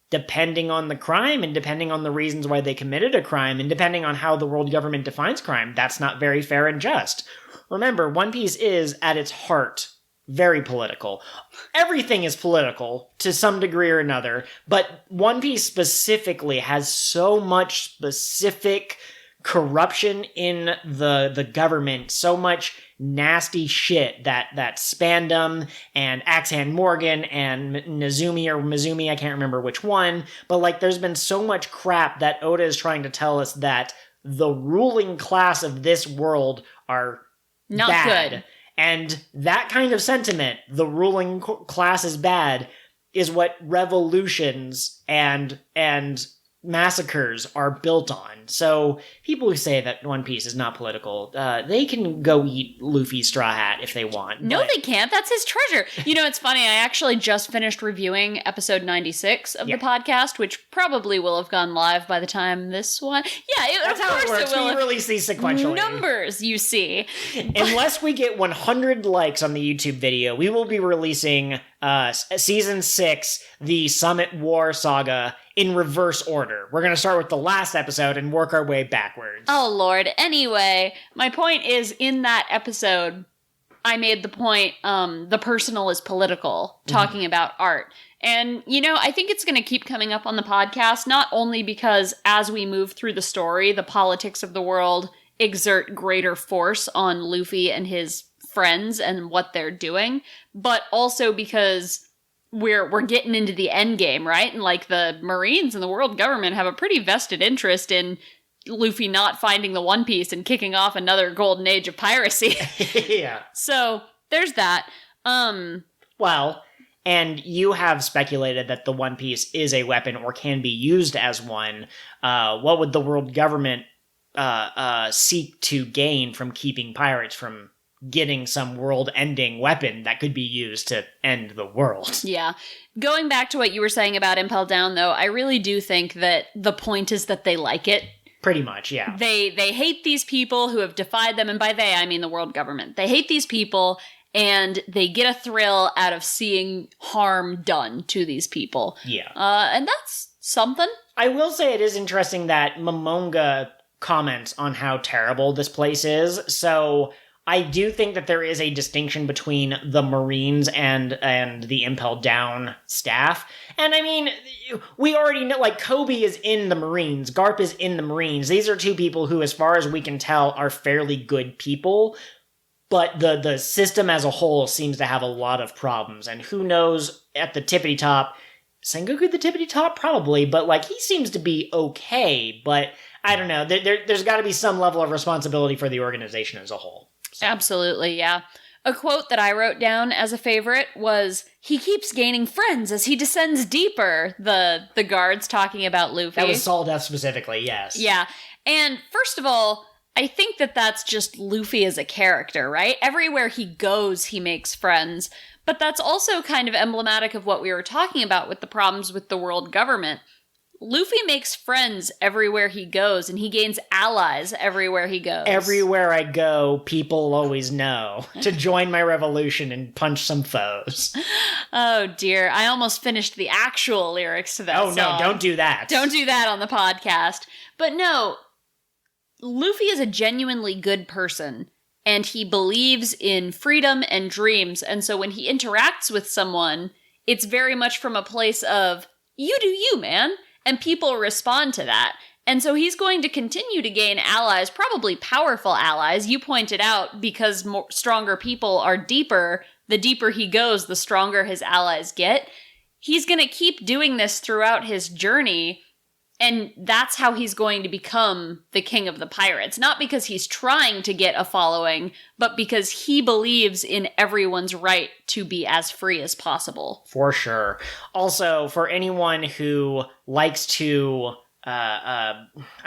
depending on the crime, and depending on the reasons why they committed a crime, and depending on how the world government defines crime, that's not very fair and just. Remember, One Piece is, at its heart, very political. Everything is political to some degree or another, but One Piece specifically has so much specific corruption in the government, so much nasty shit that Spandam and Axehand Morgan and Mizumi, I can't remember which one, but there's been so much crap that Oda is trying to tell us that the ruling class of this world are not bad. Good. And that kind of sentiment, the ruling class is bad, is what revolutions and massacres are built on. So people who say that One Piece is not political, they can go eat Luffy's straw hat if they want. No, they can't. That's his treasure. It's funny. I actually just finished reviewing episode 96 of the podcast, which probably will have gone live by the time this one. Yeah, that's how it works. We release these sequentially. Numbers, you see. Unless we get 100 likes on the YouTube video, we will be releasing season 6, the Summit War Saga, in reverse order. We're going to start with the last episode and work our way backwards. Oh, Lord. Anyway, my point is, in that episode, I made the point, the personal is political, talking about art. And, I think it's going to keep coming up on the podcast, not only because as we move through the story, the politics of the world exert greater force on Luffy and his friends and what they're doing, but also because we're getting into the end game, right? And the Marines and the world government have a pretty vested interest in Luffy not finding the One Piece and kicking off another golden age of piracy. Yeah. So there's that. Well, and you have speculated that the One Piece is a weapon or can be used as one. What would the world government seek to gain from keeping pirates from getting some world-ending weapon that could be used to end the world. Yeah. Going back to what you were saying about Impel Down, though, I really do think that the point is that they like it. Pretty much, yeah. They hate these people who have defied them, and by they, I mean the world government. They hate these people, and they get a thrill out of seeing harm done to these people. Yeah. And that's something. I will say it is interesting that Momonga comments on how terrible this place is, so I do think that there is a distinction between the Marines and the Impel Down staff. And I mean, we already know, like, Kobe is in the Marines, Garp is in the Marines. These are two people who, as far as we can tell, are fairly good people, but the system as a whole seems to have a lot of problems. And who knows, at the tippity top, Sengoku the tippity top? Probably, but, like, he seems to be okay, but I don't know. There's got to be some level of responsibility for the organization as a whole. So. Absolutely, yeah. A quote that I wrote down as a favorite was, "He keeps gaining friends as he descends deeper," the guards talking about Luffy. That was Sol Death specifically, yes. Yeah. And first of all, I think that that's just Luffy as a character, right? Everywhere he goes, he makes friends. But that's also kind of emblematic of what we were talking about with the problems with the world government. Luffy makes friends everywhere he goes, and he gains allies everywhere he goes. Everywhere I go, people always know to join my revolution and punch some foes. Oh dear, I almost finished the actual lyrics to that song. Oh no, don't do that. Don't do that on the podcast. But no, Luffy is a genuinely good person, and he believes in freedom and dreams, and so when he interacts with someone, it's very much from a place of, you do you, man. And people respond to that. And so he's going to continue to gain allies, probably powerful allies. You pointed out, because stronger people are deeper, the deeper he goes, the stronger his allies get. He's going to keep doing this throughout his journey, and that's how he's going to become the king of the pirates. Not because he's trying to get a following, but because he believes in everyone's right to be as free as possible. For sure. Also, for anyone who likes to, I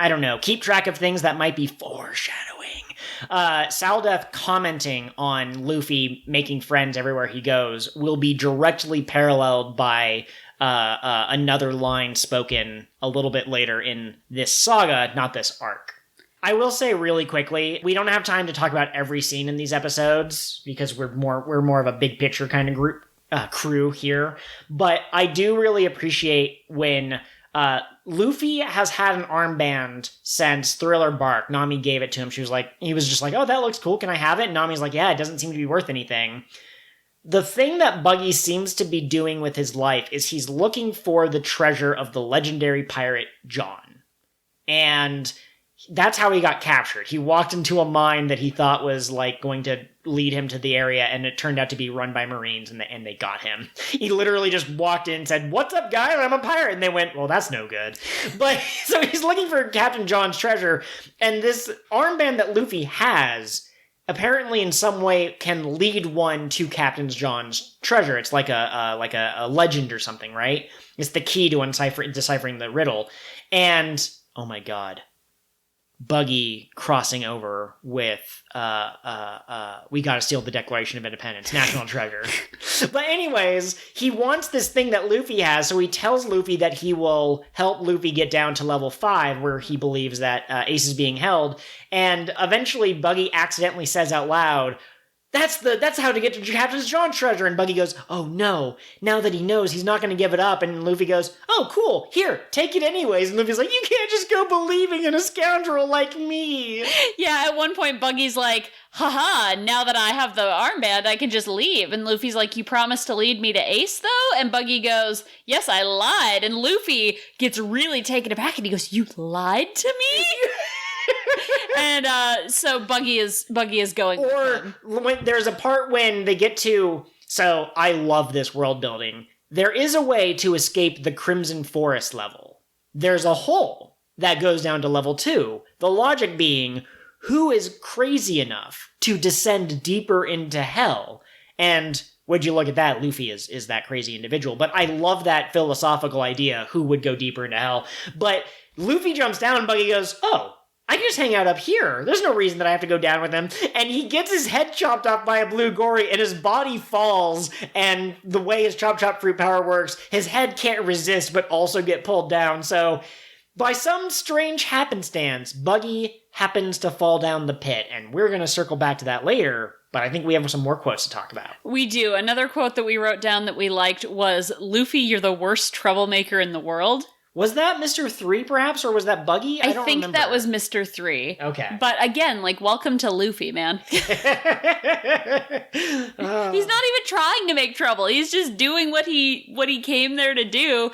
don't know, keep track of things that might be foreshadowing, Saldeth commenting on Luffy making friends everywhere he goes will be directly paralleled by another line spoken a little bit later in this saga, not this arc. I will say really quickly, we don't have time to talk about every scene in these episodes because we're more of a big picture kind of crew here. But I do really appreciate when Luffy has had an armband since Thriller Bark. Nami gave it to him. He was just like, "Oh, that looks cool. Can I have it?" And Nami's like, "Yeah, it doesn't seem to be worth anything." The thing that Buggy seems to be doing with his life is he's looking for the treasure of the legendary pirate John. And that's how he got captured. He walked into a mine that he thought was like going to lead him to the area, and it turned out to be run by Marines, and they got him. He literally just walked in and said, "What's up, guys? I'm a pirate." And they went, "Well, that's no good." But so he's looking for Captain John's treasure, and this armband that Luffy has apparently in some way can lead one to Captain John's treasure. It's like a legend or something, right? It's the key to deciphering the riddle. And oh my god, Buggy crossing over with we gotta steal the Declaration of Independence, national treasure. But anyways, he wants this thing that Luffy has, so he tells Luffy that he will help Luffy get down to level 5, where he believes that Ace is being held, and eventually Buggy accidentally says out loud, That's how to get to Captain John's treasure. And Buggy goes, "Oh no, now that he knows, he's not going to give it up." And Luffy goes, "Oh cool, here, take it anyways." And Luffy's like, "You can't just go believing in a scoundrel like me." Yeah, at one point Buggy's like, "Haha, now that I have the armband, I can just leave." And Luffy's like, "You promised to lead me to Ace though?" And Buggy goes, "Yes, I lied." And Luffy gets really taken aback and he goes, "You lied to me?" And so Buggy is going. Or when there's a part when they get to. So I love this world building. There is a way to escape the Crimson Forest level. There's a hole that goes down to level 2. The logic being, who is crazy enough to descend deeper into hell? And would you look at that? Luffy is that crazy individual. But I love that philosophical idea. Who would go deeper into hell? But Luffy jumps down and Buggy goes, "Oh, I can just hang out up here. There's no reason that I have to go down with him. And he gets his head chopped off by a blue gory, and his body falls. And the way his chop fruit power works, his head can't resist but also get pulled down. So, by some strange happenstance, Buggy happens to fall down the pit. And we're going to circle back to that later, but I think we have some more quotes to talk about. We do. Another quote that we wrote down that we liked was, "Luffy, you're the worst troublemaker in the world." Was that Mr. 3, perhaps, or was that Buggy? I don't think remember. that was Mr. 3. Okay. But again, like, welcome to Luffy, man. He's not even trying to make trouble. He's just doing what he came there to do,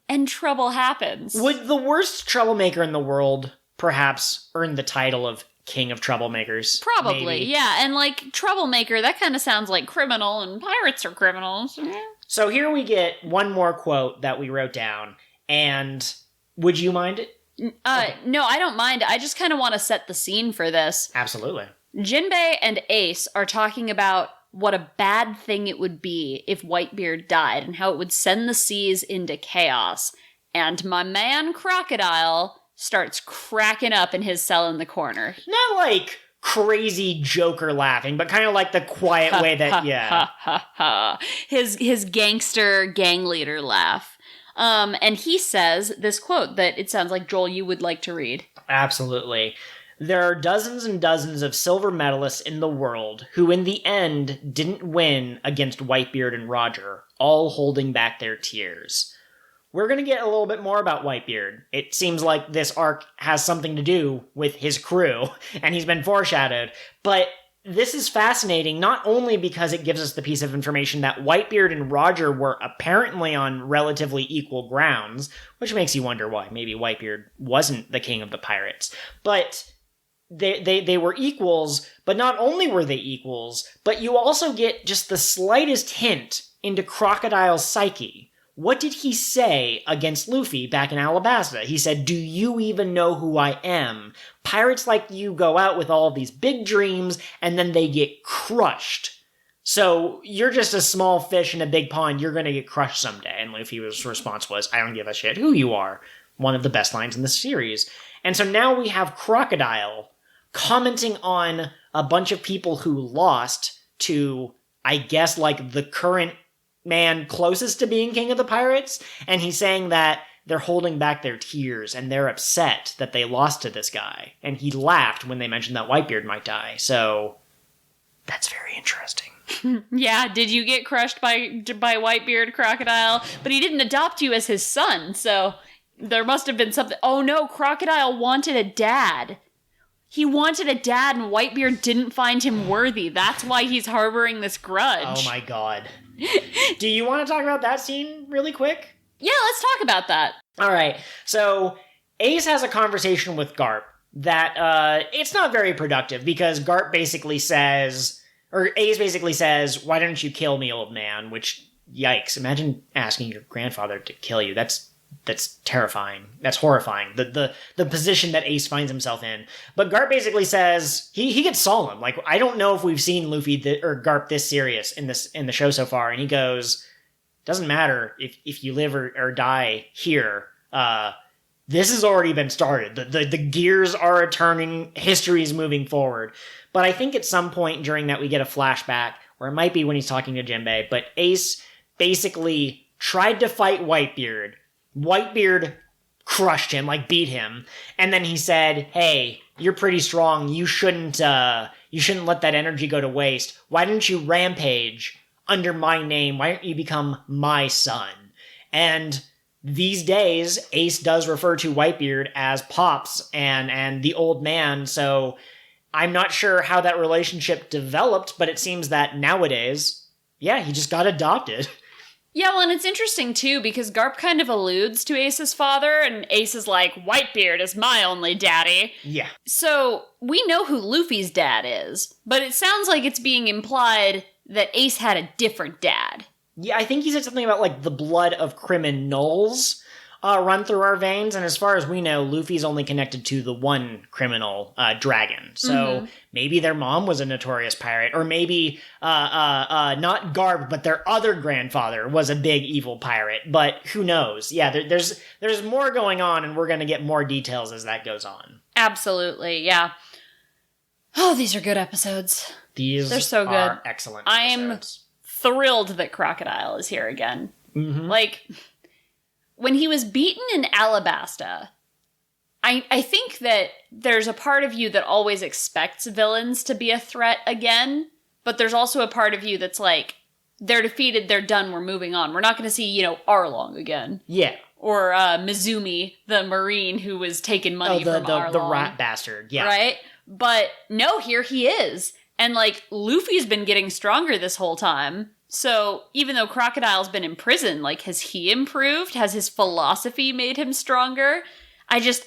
and trouble happens. Would the worst troublemaker in the world perhaps earn the title of King of Troublemakers? Probably, maybe? yeah. And, like, troublemaker, that kind of sounds like criminal, and pirates are criminals. So here we get one more quote that we wrote down. And would you mind it? Okay. No, I don't mind. I just kind of want to set the scene for this. Absolutely. Jinbei and Ace are talking about what a bad thing it would be if Whitebeard died and how it would send the seas into chaos. And my man Crocodile starts cracking up in his cell in the corner. Not like crazy Joker laughing, but kind of like the quiet way that, yeah. His gangster gang leader laugh. And he says this quote that it sounds like, Joel, you would like to read. Absolutely. There are dozens and dozens of silver medalists in the world who in the end didn't win against Whitebeard and Roger, all holding back their tears. We're going to get a little bit more about Whitebeard. It seems like this arc has something to do with his crew, and he's been foreshadowed, but this is fascinating, not only because it gives us the piece of information that Whitebeard and Roger were apparently on relatively equal grounds, which makes you wonder why maybe Whitebeard wasn't the king of the pirates, but they were equals, but not only were they equals, but you also get just the slightest hint into Crocodile's psyche. What did he say against Luffy back in Alabasta? He said, "Do you even know who I am? Pirates like you go out with all of these big dreams, and then they get crushed. So you're just a small fish in a big pond. You're going to get crushed someday." And Luffy's response was, "I don't give a shit who you are." One of the best lines in the series. And so now we have Crocodile commenting on a bunch of people who lost to, I guess, like the current man closest to being king of the pirates, and he's saying that they're holding back their tears and they're upset that they lost to this guy. And he laughed when they mentioned that Whitebeard might die. So that's very interesting. Yeah, did you get crushed by Whitebeard, Crocodile? But he didn't adopt you as his son, so there must have been something. Oh no, Crocodile wanted a dad. He wanted a dad, and Whitebeard didn't find him worthy. That's why he's harboring this grudge. Oh my god. Do you want to talk about that scene really quick? Yeah, let's talk about that. All right. So Ace has a conversation with Garp that it's not very productive because Garp basically says, or Ace basically says, "Why don't you kill me, old man?" Which, yikes. Imagine asking your grandfather to kill you. That's terrifying. That's horrifying. The position that Ace finds himself in. But Garp basically says he gets solemn. Like, I don't know if we've seen Luffy or Garp this serious in the show so far. And he goes, "Doesn't matter if you live or die here. This has already been started. The gears are turning. History's moving forward." But I think at some point during that we get a flashback, or it might be when he's talking to Jinbei. But Ace basically tried to fight Whitebeard. Whitebeard crushed him, like beat him, and then he said, "Hey, you're pretty strong. You shouldn't let that energy go to waste. Why don't you rampage under my name? Why don't you become my son?" And these days, Ace does refer to Whitebeard as Pops and the old man, so I'm not sure how that relationship developed, but it seems that nowadays, yeah, he just got adopted. Yeah, well, and it's interesting, too, because Garp kind of alludes to Ace's father, and Ace is like, "Whitebeard is my only daddy." Yeah. So, we know who Luffy's dad is, but it sounds like it's being implied that Ace had a different dad. Yeah, I think he said something about, like, the blood of criminals run through our veins, and as far as we know, Luffy's only connected to the one criminal, Dragon. So maybe their mom was a notorious pirate, or maybe not Garp, but their other grandfather was a big evil pirate. But who knows? Yeah, there's more going on, and we're going to get more details as that goes on. Absolutely, yeah. Oh, these are good episodes. They're so good. Are excellent episodes. I'm thrilled that Crocodile is here again. Mm-hmm. Like, when he was beaten in Alabasta, I think that there's a part of you that always expects villains to be a threat again, but there's also a part of you that's like, they're defeated, they're done, we're moving on. We're not going to see, Arlong again. Yeah. Or Mizumi, the Marine who was taking money from Arlong. The rat bastard, yeah. Right? But no, here he is. And, like, Luffy's been getting stronger this whole time. So even though Crocodile's been in prison, like, has he improved? Has his philosophy made him stronger?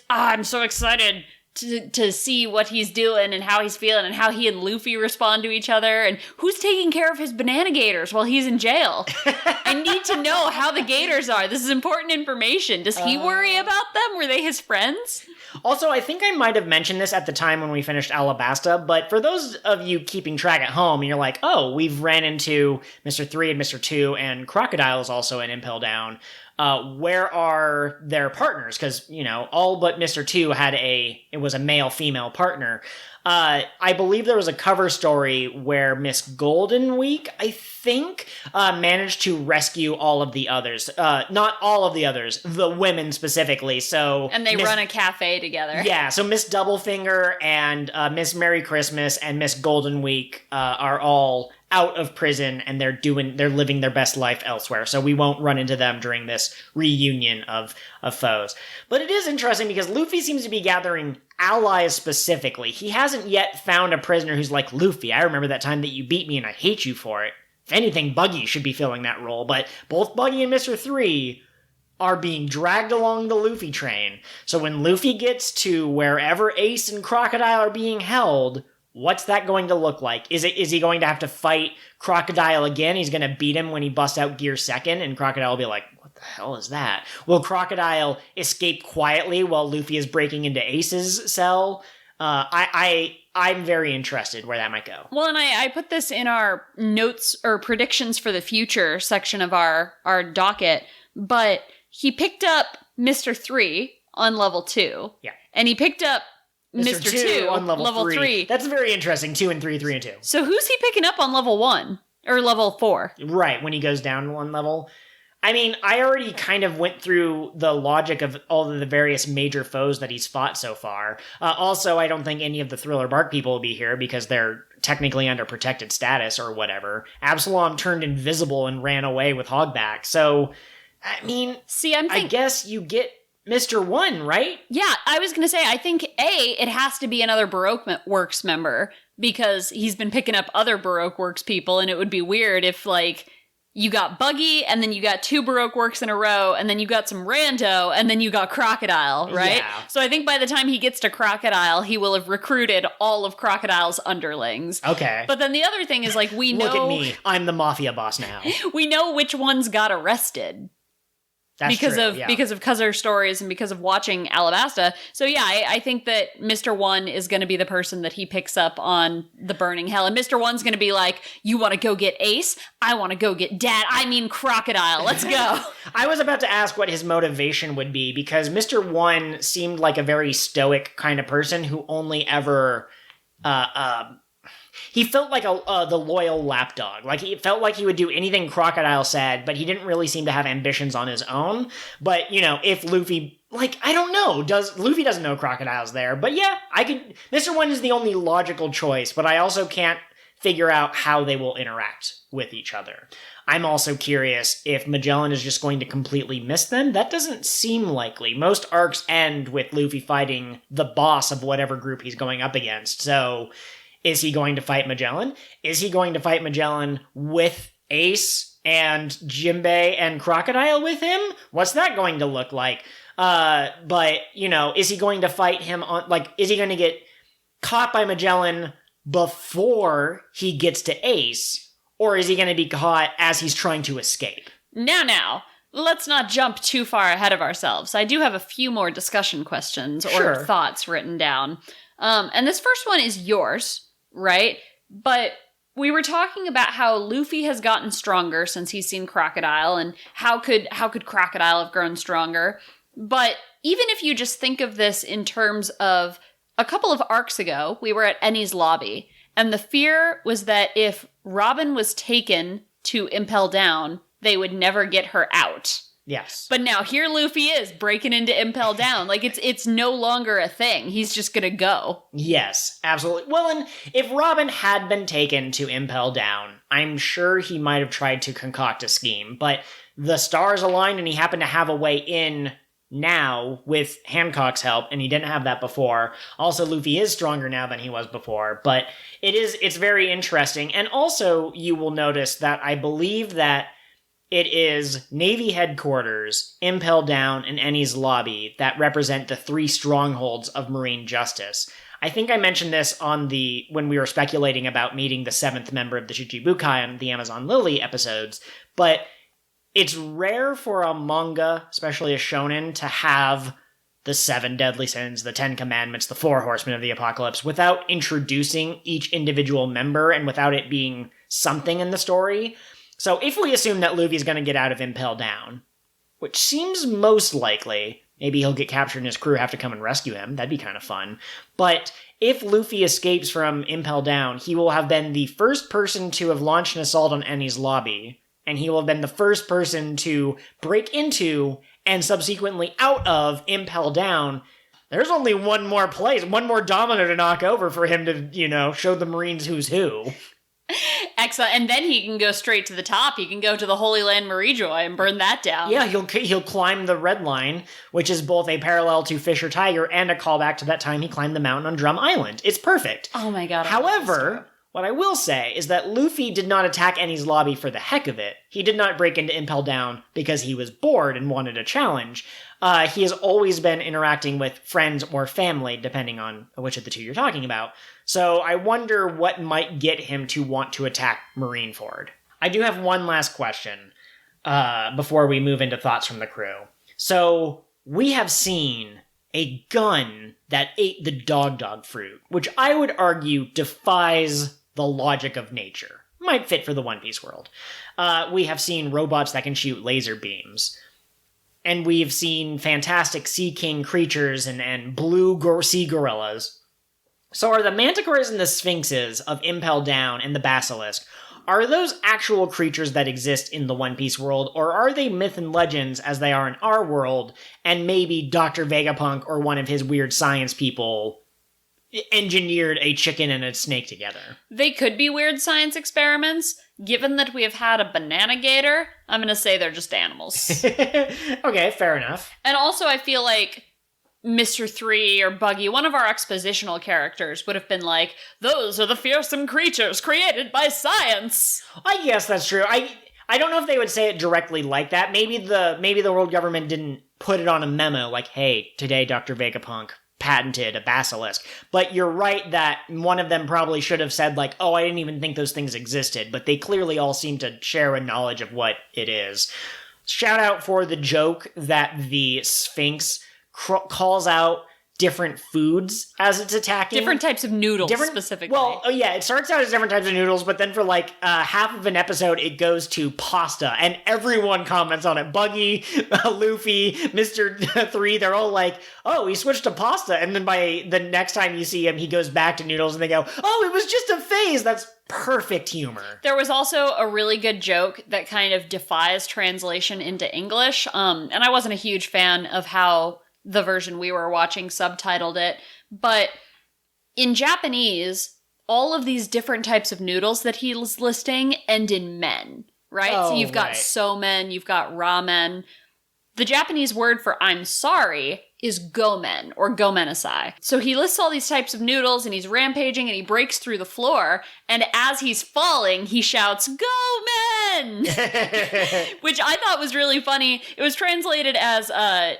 I'm so excited to see what he's doing and how he's feeling and how he and Luffy respond to each other and who's taking care of his banana gators while he's in jail. I need to know how the gators are. This is important information. Does he worry about them? Were they his friends? Also, I think I might have mentioned this at the time when we finished Alabasta, but for those of you keeping track at home, you're like, oh, we've ran into Mr. 3 and Mr. 2, and Crocodile is also in Impel Down. Where are their partners? Because, all but Mr. 2 it was a male-female partner. I believe there was a cover story where Miss Golden Week, I think, managed to rescue all of the others. Not all of the others, the women specifically. And they run a cafe together. Yeah, so Miss Doublefinger and Miss Merry Christmas and Miss Golden Week are all out of prison and they're living their best life elsewhere. So we won't run into them during this reunion of foes. But it is interesting because Luffy seems to be gathering allies specifically. He hasn't yet found a prisoner who's like, Luffy, I remember that time that you beat me and I hate you for it. If anything, Buggy should be filling that role. But both Buggy and Mr. 3 are being dragged along the Luffy train. So when Luffy gets to wherever Ace and Crocodile are being held, what's that going to look like? Is he going to have to fight Crocodile again? He's going to beat him when he busts out Gear Second, and Crocodile will be like, what the hell is that? Will Crocodile escape quietly while Luffy is breaking into Ace's cell? I'm very interested where that might go. Well, and I put this in our notes or predictions for the future section of our docket, but he picked up Mr. 3 on level 2. Yeah. And he picked up Mr. 2 on level 3. That's very interesting. 2 and 3, 3 and 2. So who's he picking up on level 1? Or level 4? Right, when he goes down one level. I mean, I already kind of went through the logic of all of the various major foes that he's fought so far. Also, I don't think any of the Thriller Bark people will be here because they're technically under protected status or whatever. Absalom turned invisible and ran away with Hogback. So, I mean, I guess you get Mr. 1, right? Yeah, I was going to say, I think, it has to be another Baroque Works member because he's been picking up other Baroque Works people, and it would be weird if, like, you got Buggy, and then you got 2 Baroque Works in a row, and then you got some rando, and then you got Crocodile, right? Yeah. So I think by the time he gets to Crocodile, he will have recruited all of Crocodile's underlings. Okay. But then the other thing is, like, we know... Look at me. I'm the mafia boss now. We know which ones got arrested. That's because true, of Khazar stories and because of watching Alabasta. So yeah, I think that Mr. 1 is going to be the person that he picks up on the Burning Hell. And Mr. 1's going to be like, you want to go get Ace? I want to go get Crocodile. Let's go. I was about to ask what his motivation would be because Mr. 1 seemed like a very stoic kind of person who only ever... he felt like the loyal lapdog. Like, he felt like he would do anything Crocodile said, but he didn't really seem to have ambitions on his own. But, if Luffy... Like, I don't know. Luffy doesn't know Crocodile's there. But yeah, Mr. 1 is the only logical choice, but I also can't figure out how they will interact with each other. I'm also curious if Magellan is just going to completely miss them. That doesn't seem likely. Most arcs end with Luffy fighting the boss of whatever group he's going up against. So... is he going to fight Magellan? Is he going to fight Magellan with Ace and Jinbei and Crocodile with him? What's that going to look like? But, is he going to fight him on, is he going to get caught by Magellan before he gets to Ace? Or is he going to be caught as he's trying to escape? Now, let's not jump too far ahead of ourselves. I do have a few more discussion questions or thoughts written down. And this first one is yours. Right? But we were talking about how Luffy has gotten stronger since he's seen Crocodile, and how could Crocodile have grown stronger? But even if you just think of this in terms of a couple of arcs ago, we were at Ennie's lobby, and the fear was that if Robin was taken to Impel Down, they would never get her out. Yes. But now here Luffy is breaking into Impel Down. Like it's no longer a thing. He's just gonna go. Yes, absolutely. Well, and if Robin had been taken to Impel Down, I'm sure he might have tried to concoct a scheme, but the stars aligned and he happened to have a way in now with Hancock's help, and he didn't have that before. Also, Luffy is stronger now than he was before, but it's very interesting. And also, you will notice that I believe that it is Navy headquarters, Impel Down, and Ennie's lobby that represent the three strongholds of marine justice. I think I mentioned this when we were speculating about meeting the 7th member of the Shichibukai on the Amazon Lily episodes, but it's rare for a manga, especially a shonen, to have the 7 deadly sins, the 10 commandments, the 4 horsemen of the apocalypse, without introducing each individual member and without it being something in the story. So if we assume that Luffy's going to get out of Impel Down, which seems most likely, maybe he'll get captured and his crew have to come and rescue him. That'd be kind of fun. But if Luffy escapes from Impel Down, he will have been the first person to have launched an assault on Ennie's lobby, and he will have been the first person to break into and subsequently out of Impel Down. There's only one more place, one more domino to knock over for him to, show the Marines who's who. Excellent. And then he can go straight to the top. He can go to the Holy Land Marijoy and burn that down. Yeah, he'll climb the Red Line, which is both a parallel to Fisher Tiger and a callback to that time he climbed the mountain on Drum Island. It's perfect. Oh my god. However, what I will say is that Luffy did not attack Ennie's lobby for the heck of it. He did not break into Impel Down because he was bored and wanted a challenge. He has always been interacting with friends or family, depending on which of the two you're talking about. So I wonder what might get him to want to attack Marineford. I do have one last question before we move into thoughts from the crew. So we have seen a gun that ate the dog fruit, which I would argue defies the logic of nature. Might fit for the One Piece world. We have seen robots that can shoot laser beams. And we've seen fantastic Sea King creatures and blue sea gorillas. So are the manticores and the sphinxes of Impel Down and the basilisk, are those actual creatures that exist in the One Piece world, or are they myth and legends as they are in our world, and maybe Dr. Vegapunk or one of his weird science people engineered a chicken and a snake together? They could be weird science experiments. Given that we have had a banana gator, I'm going to say they're just animals. Okay, fair enough. And also I feel like Mr. 3 or Buggy, one of our expositional characters, would have been like, those are the fearsome creatures created by science. I guess that's true. I don't know if they would say it directly like that. Maybe the world government didn't put it on a memo like, hey, today Dr. Vegapunk patented a basilisk. But you're right that one of them probably should have said like, oh, I didn't even think those things existed. But they clearly all seem to share a knowledge of what it is. Shout out for the joke that the Sphinx calls out different foods as it's attacking. Different types of noodles, specifically. Well, yeah, it starts out as different types of noodles, but then for like half of an episode, it goes to pasta, and everyone comments on it. Buggy, Luffy, Mr. 3, they're all like, oh, he switched to pasta, and then by the next time you see him, he goes back to noodles, and they go, oh, it was just a phase. That's perfect humor. There was also a really good joke that kind of defies translation into English, and I wasn't a huge fan of how the version we were watching subtitled it, but in Japanese, all of these different types of noodles that he's listing end in men, right? Oh, so you've got right. somen, you've got ramen. The Japanese word for I'm sorry is gomen or gomenasai. So he lists all these types of noodles and he's rampaging and he breaks through the floor, and as he's falling, he shouts, "Gomen!" Which I thought was really funny. It was translated as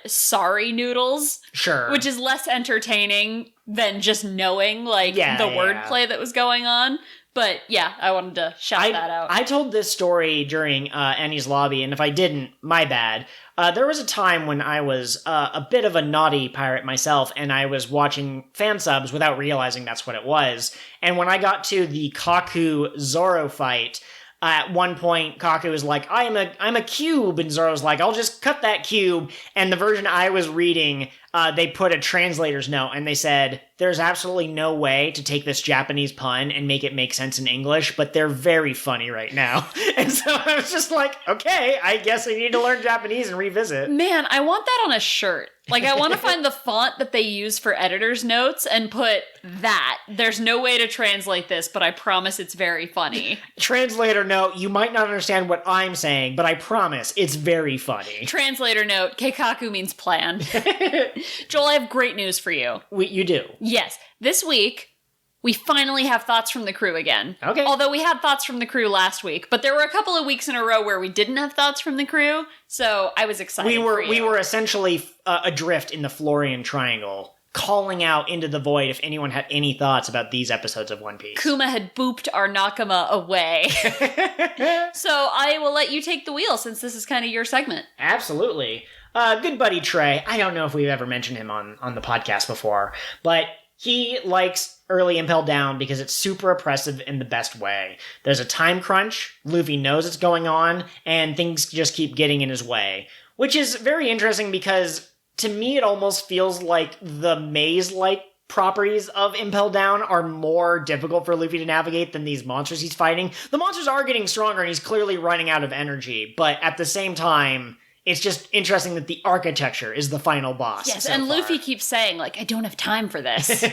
sorry noodles. Sure. Which is less entertaining than just knowing the wordplay that was going on. But yeah, I wanted to shout that out. I told this story during Annie's Lobby, and if I didn't, my bad. There was a time when I was a bit of a naughty pirate myself, and I was watching fan subs without realizing that's what it was. And when I got to the Kaku-Zoro fight, at one point, Kaku was like, I'm a cube, and Zoro's like, I'll just cut that cube. And the version I was reading, they put a translator's note and they said, there's absolutely no way to take this Japanese pun and make it make sense in English, but they're very funny right now. And so I was just like, okay, I guess I need to learn Japanese and revisit. Man, I want that on a shirt. Like, I want to find the font that they use for editor's notes and put that. There's no way to translate this, but I promise it's very funny. Translator note, you might not understand what I'm saying, but I promise it's very funny. Translator note, keikaku means plan. Joel, I have great news for you. You do? Yes. This week, we finally have thoughts from the crew again. Okay. Although we had thoughts from the crew last week, but there were a couple of weeks in a row where we didn't have thoughts from the crew, so I was excited for you. We were essentially adrift in the Florian Triangle, calling out into the void if anyone had any thoughts about these episodes of One Piece. Kuma had booped our Nakama away. So I will let you take the wheel since this is kind of your segment. Absolutely. Good buddy Trey. I don't know if we've ever mentioned him on the podcast before, but he likes early Impel Down because it's super oppressive in the best way. There's a time crunch, Luffy knows it's going on, and things just keep getting in his way. Which is very interesting because, to me, it almost feels like the maze-like properties of Impel Down are more difficult for Luffy to navigate than these monsters he's fighting. The monsters are getting stronger and he's clearly running out of energy, but at the same time, it's just interesting that the architecture is the final boss. Yes, so and far. Luffy keeps saying, like, I don't have time for this.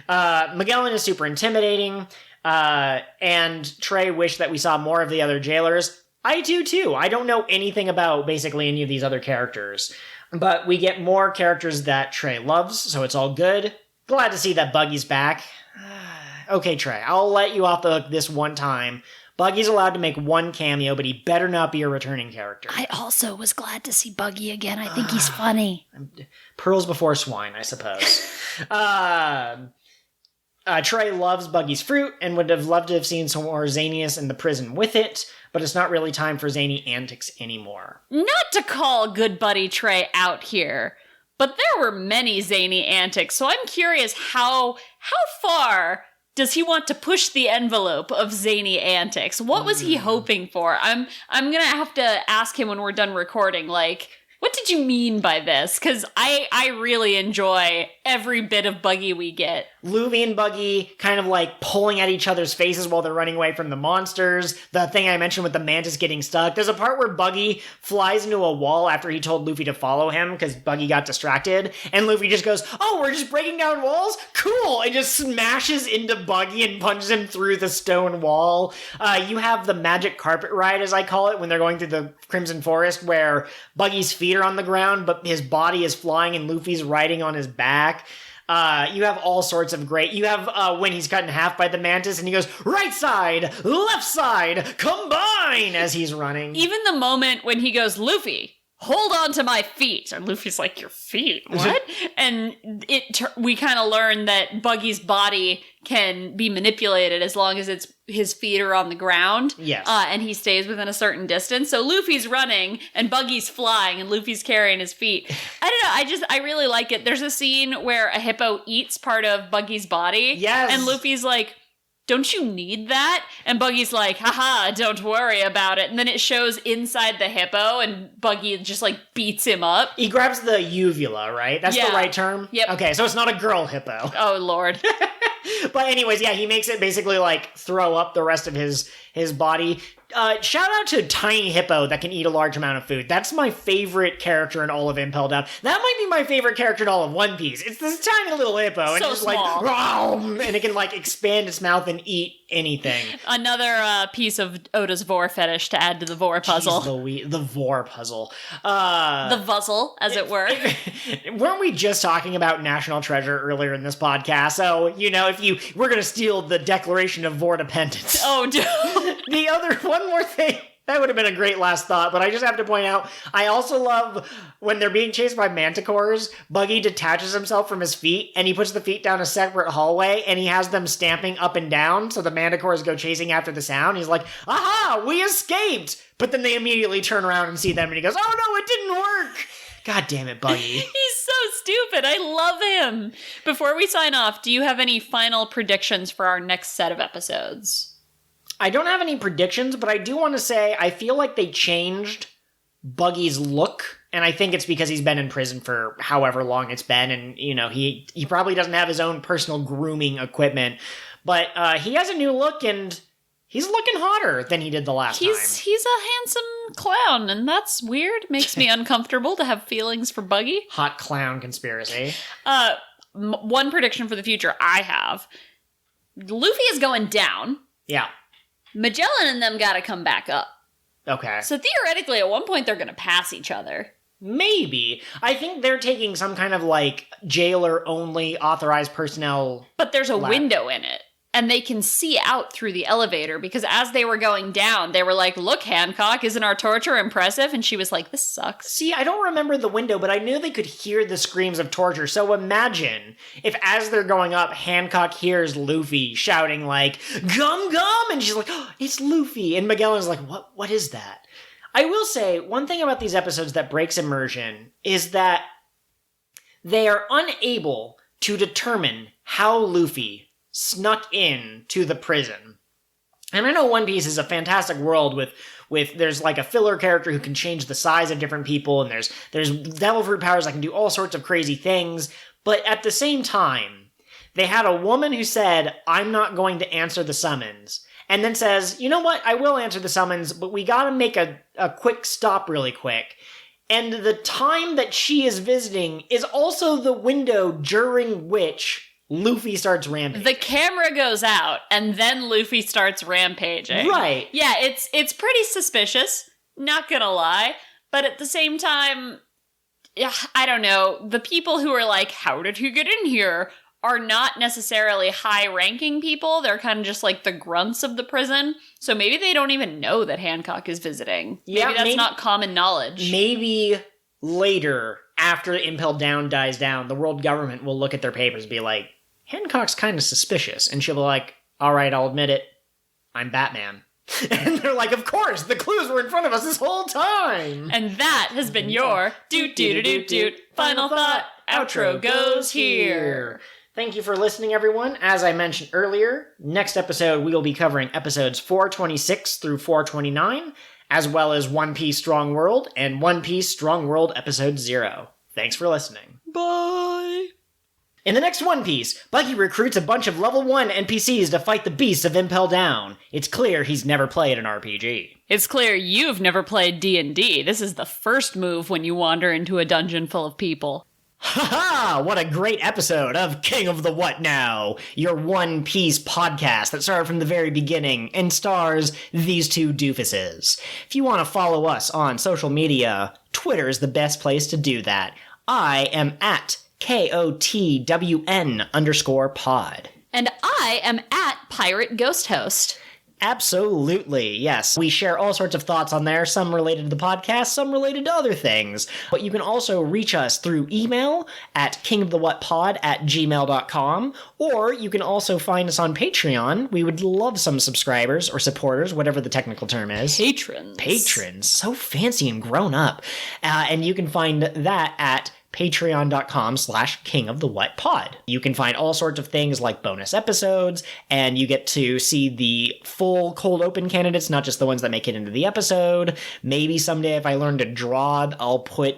Magellan is super intimidating, and Trey wished that we saw more of the other jailers. I do too. I don't know anything about basically any of these other characters, but we get more characters that Trey loves, so it's all good. Glad to see that Buggy's back. Okay, Trey, I'll let you off the hook this one time. Buggy's allowed to make one cameo, but he better not be a returning character. I also was glad to see Buggy again. I think he's funny. Pearls before swine, I suppose. Trey loves Buggy's fruit and would have loved to have seen some more zaniness in the prison with it, but it's not really time for zany antics anymore. Not to call good buddy Trey out here, but there were many zany antics, so I'm curious how far does he want to push the envelope of zany antics? What was he hoping for? I'm gonna have to ask him when we're done recording, like, what did you mean by this? Because I really enjoy every bit of Buggy we get. Luffy and Buggy kind of like pulling at each other's faces while they're running away from the monsters. The thing I mentioned with the mantis getting stuck. There's a part where Buggy flies into a wall after he told Luffy to follow him because Buggy got distracted. And Luffy just goes, oh, we're just breaking down walls? Cool! And just smashes into Buggy and punches him through the stone wall. You have the magic carpet ride, as I call it, when they're going through the Crimson Forest, where Buggy's feet are on the ground, but his body is flying and Luffy's riding on his back. You have all sorts of great... You have when he's cut in half by the mantis and he goes, right side, left side, combine, as he's running. Even the moment when he goes, Luffy, hold on to my feet. And Luffy's like, your feet? What? And we kind of learn that Buggy's body can be manipulated as long as his feet are on the ground. Yes. And he stays within a certain distance. So Luffy's running and Buggy's flying and Luffy's carrying his feet. I don't know. I really like it. There's a scene where a hippo eats part of Buggy's body. Yes. And Luffy's like, don't you need that? And Buggy's like, haha, don't worry about it. And then it shows inside the hippo and Buggy just like beats him up. He grabs the uvula, right? That's the right term? Yep. Okay, so it's not a girl hippo. Oh, Lord. But anyways, yeah, he makes it basically like throw up the rest of his body. Shout out to Tiny Hippo that can eat a large amount of food. That's my favorite character in all of Impel Down. That might be my favorite character in all of One Piece. It's this tiny little hippo. And So it's small. like, "Rawr," and it can like expand its mouth and eat anything. Another piece of Oda's Vor fetish to add to the Vor puzzle. Jeez, the Vor puzzle. The vuzzle, as it were. Weren't we just talking about National Treasure earlier in this podcast? So, you know, we're going to steal the Declaration of Voredependence. Oh, dude. One more thing. That would have been a great last thought, but I just have to point out, I also love when they're being chased by manticores, Buggy detaches himself from his feet, and he puts the feet down a separate hallway, and he has them stamping up and down, so the manticores go chasing after the sound. He's like, aha, we escaped! But then they immediately turn around and see them, and he goes, oh no, it didn't work! God damn it, Buggy. He's so stupid. I love him. Before we sign off, do you have any final predictions for our next set of episodes? I don't have any predictions, but I do want to say I feel like they changed Buggy's look, and I think it's because he's been in prison for however long it's been, and, you know, he probably doesn't have his own personal grooming equipment, but he has a new look, and he's looking hotter than he did the last time. He's a handsome clown, and that's weird. Makes me uncomfortable to have feelings for Buggy. Hot clown conspiracy. One prediction for the future I have. Luffy is going down. Yeah. Magellan and them gotta come back up. Okay. So theoretically, at one point, they're gonna pass each other. Maybe. I think they're taking some kind of, like, jailer-only authorized personnel. But there's a window in it. And they can see out through the elevator, because as they were going down, they were like, look, Hancock, isn't our torture impressive? And she was like, this sucks. See, I don't remember the window, but I knew they could hear the screams of torture. So imagine if as they're going up, Hancock hears Luffy shouting like, gum gum! And she's like, oh, it's Luffy. And Magellan's like, what is that? I will say, one thing about these episodes that breaks immersion is that they are unable to determine how Luffy snuck in to the prison. And I know One Piece is a fantastic world with there's like a filler character who can change the size of different people, and there's devil fruit powers that can do all sorts of crazy things, but at the same time, they had a woman who said, I'm not going to answer the summons, and then says, you know what, I will answer the summons, but we gotta make a quick stop really quick. And the time that she is visiting is also the window during which Luffy starts rampaging. The camera goes out, and then Luffy starts rampaging. Right. Yeah, it's pretty suspicious, not gonna lie. But at the same time, yeah, I don't know. The people who are like, how did he get in here, are not necessarily high-ranking people. They're kind of just like the grunts of the prison. So maybe they don't even know that Hancock is visiting. Maybe that's not common knowledge. Maybe later, after Impel Down dies down, the world government will look at their papers and be like, Hancock's kind of suspicious. And she'll be like, all right, I'll admit it. I'm Batman. And they're like, of course, the clues were in front of us this whole time. And that has been your doot-doot-doot-doot final thought. Outro goes here. Thank you for listening, everyone. As I mentioned earlier, next episode we will be covering episodes 426 through 429, as well as One Piece Strong World and One Piece Strong World Episode 0. Thanks for listening. Bye! In the next One Piece, Buggy recruits a bunch of level 1 NPCs to fight the beasts of Impel Down. It's clear he's never played an RPG. It's clear you've never played D&D. This is the first move when you wander into a dungeon full of people. Ha-ha! What a great episode of King of the What Now, your One Piece podcast that started from the very beginning and stars these two doofuses. If you want to follow us on social media, Twitter's the best place to do that. I am at KOTWN_pod. And I am at Pirate Ghost Host. Absolutely, yes. We share all sorts of thoughts on there, some related to the podcast, some related to other things. But you can also reach us through email at KingOfTheWhatPod@gmail.com, or you can also find us on Patreon. We would love some subscribers or supporters, whatever the technical term is. Patrons. So fancy and grown up. And you can find that at patreon.com/KingOfTheWhatPod. You can find all sorts of things like bonus episodes, and you get to see the full cold open candidates, not just the ones that make it into the episode. Maybe someday if I learn to draw, I'll put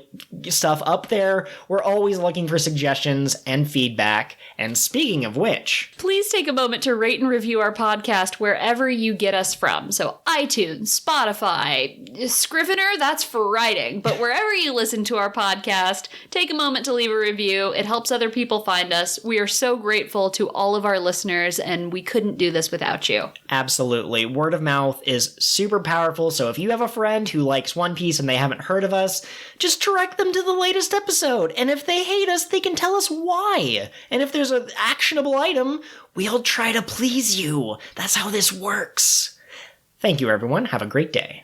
stuff up there. We're always looking for suggestions and feedback. And speaking of which, please take a moment to rate and review our podcast wherever you get us from. So iTunes, Spotify, Scrivener, that's for writing. But wherever you listen to our podcast, take a moment to leave a review. It helps other people find us. We are so grateful to all of our listeners, and we couldn't do this without you. Absolutely. Word of mouth is super powerful, so if you have a friend who likes One Piece and they haven't heard of us, just direct them to the latest episode. And if they hate us, they can tell us why. And if there's an actionable item, we'll try to please you. That's how this works. Thank you, everyone. Have a great day.